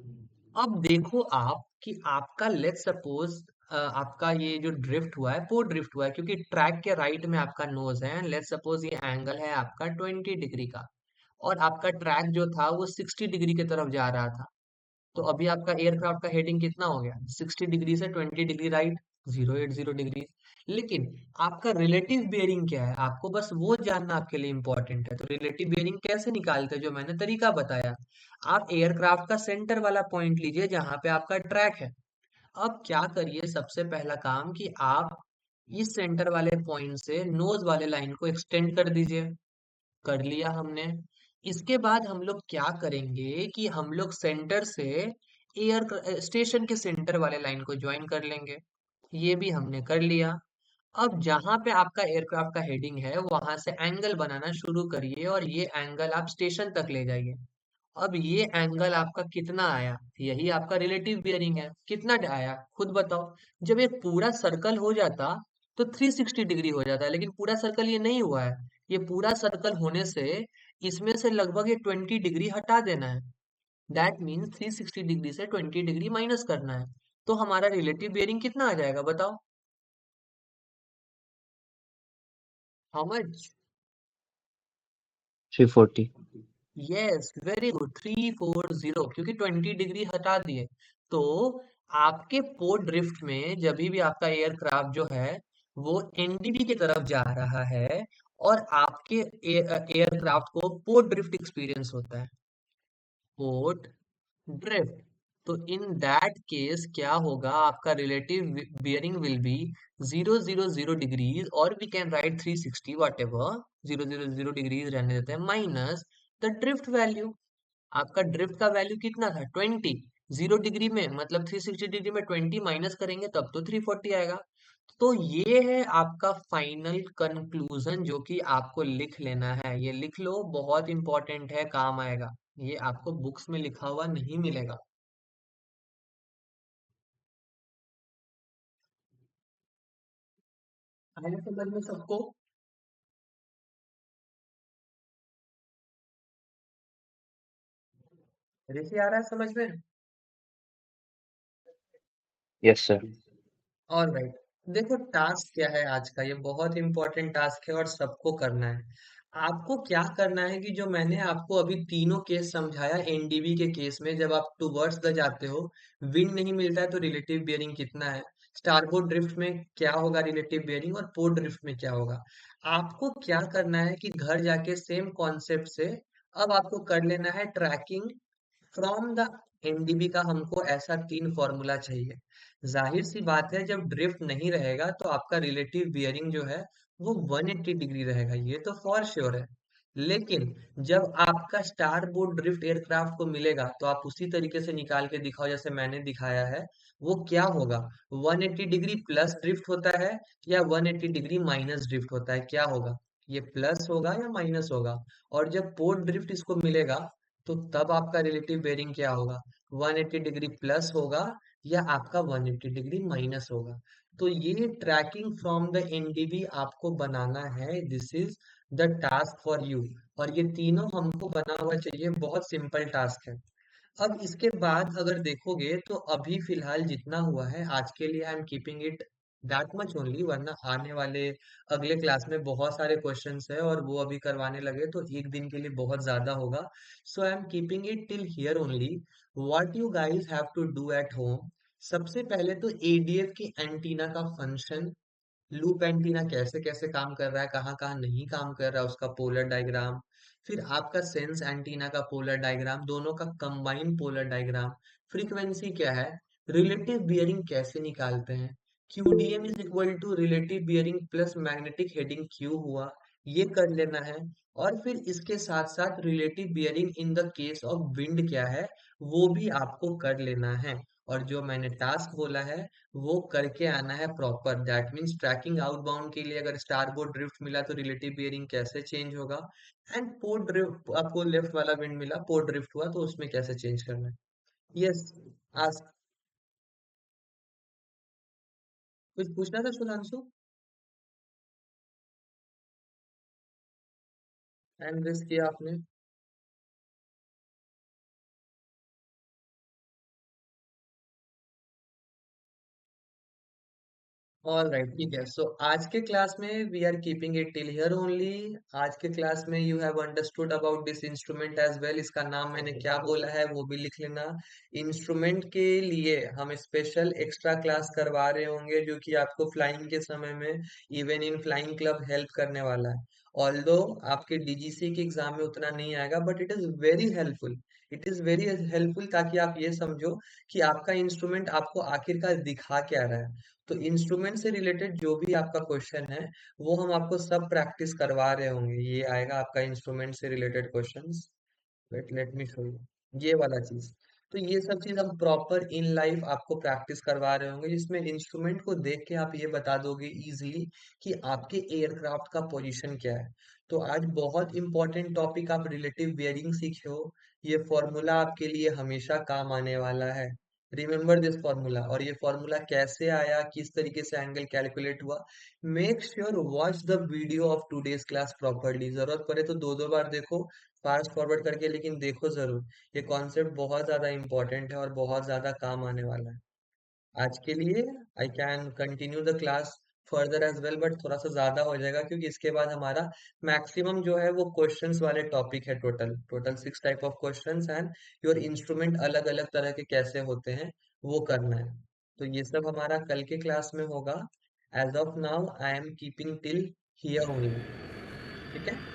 अब देखो आप कि आपका लेट्स सपोज आपका ये जो ड्रिफ्ट हुआ है वो ड्रिफ्ट हुआ है क्योंकि ट्रैक के राइट में आपका नोज है। लेट्स सपोज ये एंगल है आपका 20 डिग्री का, और आपका ट्रैक जो था वो 60 डिग्री की तरफ जा रहा था। तो अभी आपका एयरक्राफ्ट का हेडिंग कितना हो गया, 60 डिग्री से 20 डिग्री राइट, 080 डिग्री। लेकिन आपका रिलेटिव बियरिंग क्या है, आपको बस वो जानना आपके लिए इंपॉर्टेंट है। तो रिलेटिव बियरिंग कैसे निकालते हैं, जो मैंने तरीका बताया। आप एयरक्राफ्ट का सेंटर वाला पॉइंट लीजिए जहां पे आपका ट्रैक है। अब क्या करिए, सबसे पहला काम कि आप इस सेंटर वाले पॉइंट से नोज वाले लाइन को एक्सटेंड कर दीजिए। कर लिया हमने। इसके बाद हम लोग क्या करेंगे कि हम लोग सेंटर से एयर स्टेशन के सेंटर वाले लाइन को ज्वाइन कर लेंगे। ये भी हमने कर लिया। अब जहां पे आपका एयरक्राफ्ट का हेडिंग है वहां से एंगल बनाना शुरू करिए, और ये एंगल आप स्टेशन तक ले जाइए। अब ये एंगल आपका कितना आया, यही आपका रिलेटिव बियरिंग है। कितना आया खुद बताओ। जब ये पूरा सर्कल हो जाता तो 360 डिग्री हो जाता है, लेकिन पूरा सर्कल ये नहीं हुआ है। ये पूरा सर्कल होने से इसमें से लगभग ये 20 डिग्री हटा देना है। दैट मीन्स 360 डिग्री से 20 डिग्री माइनस करना है। तो हमारा रिलेटिव बियरिंग कितना आ जाएगा बताओ? How much? 340। Yes very good, 340, क्योंकि 20 डिग्री हटा दिए। तो आपके पोर्ट ड्रिफ्ट में जब भी आपका एयरक्राफ्ट जो है वो एनडीबी की तरफ जा रहा है, और आपके एयरक्राफ्ट को पोर्ट ड्रिफ्ट एक्सपीरियंस होता है, पोर्ट ड्रिफ्ट। तो इन दैट केस क्या होगा, आपका relative bearing will be 0 0 0 degrees, और we can write 360 whatever, 0 0 0 degrees रहने देते हैं, माइनस द ड्रिफ्ट वैल्यू। आपका ड्रिफ्ट का वैल्यू कितना था 20, 0 डिग्री में मतलब 360 डिग्री में 20 माइनस करेंगे तब तो 340 आएगा। तो ये है आपका फाइनल कंक्लूजन, जो कि आपको लिख लेना है। ये लिख लो, बहुत इंपॉर्टेंट है, काम आएगा। ये आपको बुक्स में लिखा हुआ नहीं मिलेगा। आया समझ में सबको? ऋषि आ रहा है समझ में? Yes sir. All right. देखो टास्क क्या है आज का, ये बहुत इंपॉर्टेंट टास्क है और सबको करना है। आपको क्या करना है कि जो मैंने आपको अभी तीनों केस समझाया एनडीबी के केस में, जब आप टूवर्ड्स द जाते हो, विंड नहीं मिलता है तो रिलेटिव बियरिंग कितना है, स्टारबोर्ड ड्रिफ्ट में क्या होगा रिलेटिव बियरिंग, और पोर्ट ड्रिफ्ट में क्या होगा। आपको क्या करना है कि घर जाके सेम कॉन्सेप्ट से अब आपको कर लेना है ट्रैकिंग फ्रॉम द एनडीबी का। हमको ऐसा तीन फॉर्मूला चाहिए। जाहिर सी बात है, जब ड्रिफ्ट नहीं रहेगा तो आपका रिलेटिव बियरिंग जो है वो 180 डिग्री रहेगा, ये तो फॉर श्योर है। लेकिन जब आपका स्टार बोर्ड ड्रिफ्ट एयरक्राफ्ट को मिलेगा तो आप उसी तरीके से निकाल के दिखाओ जैसे मैंने दिखाया है। वो क्या होगा, 180 डिग्री प्लस ड्रिफ्ट होता है या 180 डिग्री माइनस ड्रिफ्ट होता है, क्या होगा? ये प्लस होगा या माइनस होगा? और जब पोर्ट ड्रिफ्ट इसको मिलेगा तो तब आपका रिलेटिव बेयरिंग क्या होगा, 180 डिग्री प्लस होगा या आपका 180 डिग्री माइनस होगा। तो ये ट्रैकिंग फ्रॉम द एनडीबी आपको बनाना है, this is the task for you. और ये तीनों हमको बना हुआ चाहिए, बहुत सिंपल टास्क है। अब इसके बाद अगर देखोगे तो अभी फिलहाल जितना हुआ है आज के लिए आई am keeping it that much only, वरना आने वाले अगले क्लास में बहुत सारे क्वेश्चंस है और वो अभी करवाने लगे तो एक दिन के लिए बहुत ज्यादा होगा। So I am keeping it till here only. What you guys have to do at home, सबसे पहले तो एडीएफ की एंटीना का फंक्शन, लूप एंटीना कैसे कैसे काम कर रहा है, कहाँ कहाँ नहीं काम कर रहा है, उसका पोलर डायग्राम। फिर आपका सेंस एंटीना का पोलर डायग्राम, दोनों का कंबाइंड पोलर डायग्राम। फ्रीक्वेंसी क्या है, रिलेटिव बियरिंग कैसे निकालते हैं, QDM is equal to relative bearing plus magnetic heading क्यू हुआ, ये कर लेना है। और फिर इसके साथ साथ relative bearing in the case of wind क्या है, वो भी आपको कर लेना है। और जो मैंने टास्क बोला है वो करके आना है proper, that means tracking outbound के लिए अगर स्टारबोर्ड ड्रिफ्ट मिला तो रिलेटिव बियरिंग कैसे चेंज होगा, एंड पोर्ट ड्रिफ्ट आपको लेफ्ट वाला विंड मिला, पोर्ट ड्रिफ्ट हुआ तो उसमें कैसे चेंज करना है। यस, आज कुछ पूछना था सुधांशु? एंड दिस किया आपने। ऑल राइट, ठीक है। सो आज के क्लास में we are keeping it till here only. आज के क्लास में you have understood about this instrument as well, इसका नाम मैंने क्या बोला है वो भी लिख लेना। इंस्ट्रूमेंट के लिए हम स्पेशल एक्स्ट्रा क्लास करवा रहे होंगे जो कि आपको फ्लाइंग के समय में even in flying club help करने वाला है। ऑल्दो आपके डीजीसी के एग्जाम में उतना नहीं आएगा but it is very helpful, it is very helpful, ताकि आप ये समझो कि आपका इंस्ट्रूमेंट आपको आखिरकार दिखा क्या रहा है। तो इंस्ट्रूमेंट से रिलेटेड जो भी आपका क्वेश्चन है वो हम आपको सब प्रैक्टिस करवा रहे होंगे, ये आएगा आपका इंस्ट्रूमेंट से related questions. Let me show you ये वाला चीज। तो ये सब चीज हम प्रॉपर इन लाइफ आपको प्रैक्टिस करवा रहे होंगे, जिसमें इंस्ट्रूमेंट को देख के आप ये बता दोगे इजीली कि आपके एयरक्राफ्ट का पोजीशन क्या है। तो आज बहुत इंपॉर्टेंट टॉपिक आप रिलेटिव बियरिंग सीखे हो, ये फॉर्मूला आपके लिए हमेशा काम आने वाला है। रिमेम्बर दिस फॉर्मूला, और ये फॉर्मूला कैसे आया, किस तरीके से एंगल कैलकुलेट हुआ। Make sure watch the video of today's class properly, जरूरत पड़े तो दो दो बार देखो, फास्ट फॉरवर्ड करके, लेकिन देखो जरूर। ये कॉन्सेप्ट बहुत ज्यादा इंपॉर्टेंट है और बहुत ज्यादा काम आने वाला है। आज के लिए I can continue the class further as well, but थोड़ा सा ज्यादा हो जाएगा क्योंकि इसके बाद हमारा मैक्सिमम जो है वो क्वेश्चंस वाले टॉपिक है, total total 6 type of questions and your instrument अलग अलग तरह के कैसे होते हैं वो करना है। तो ये सब हमारा कल के क्लास में होगा। As of now I am keeping till here only, ठीक है।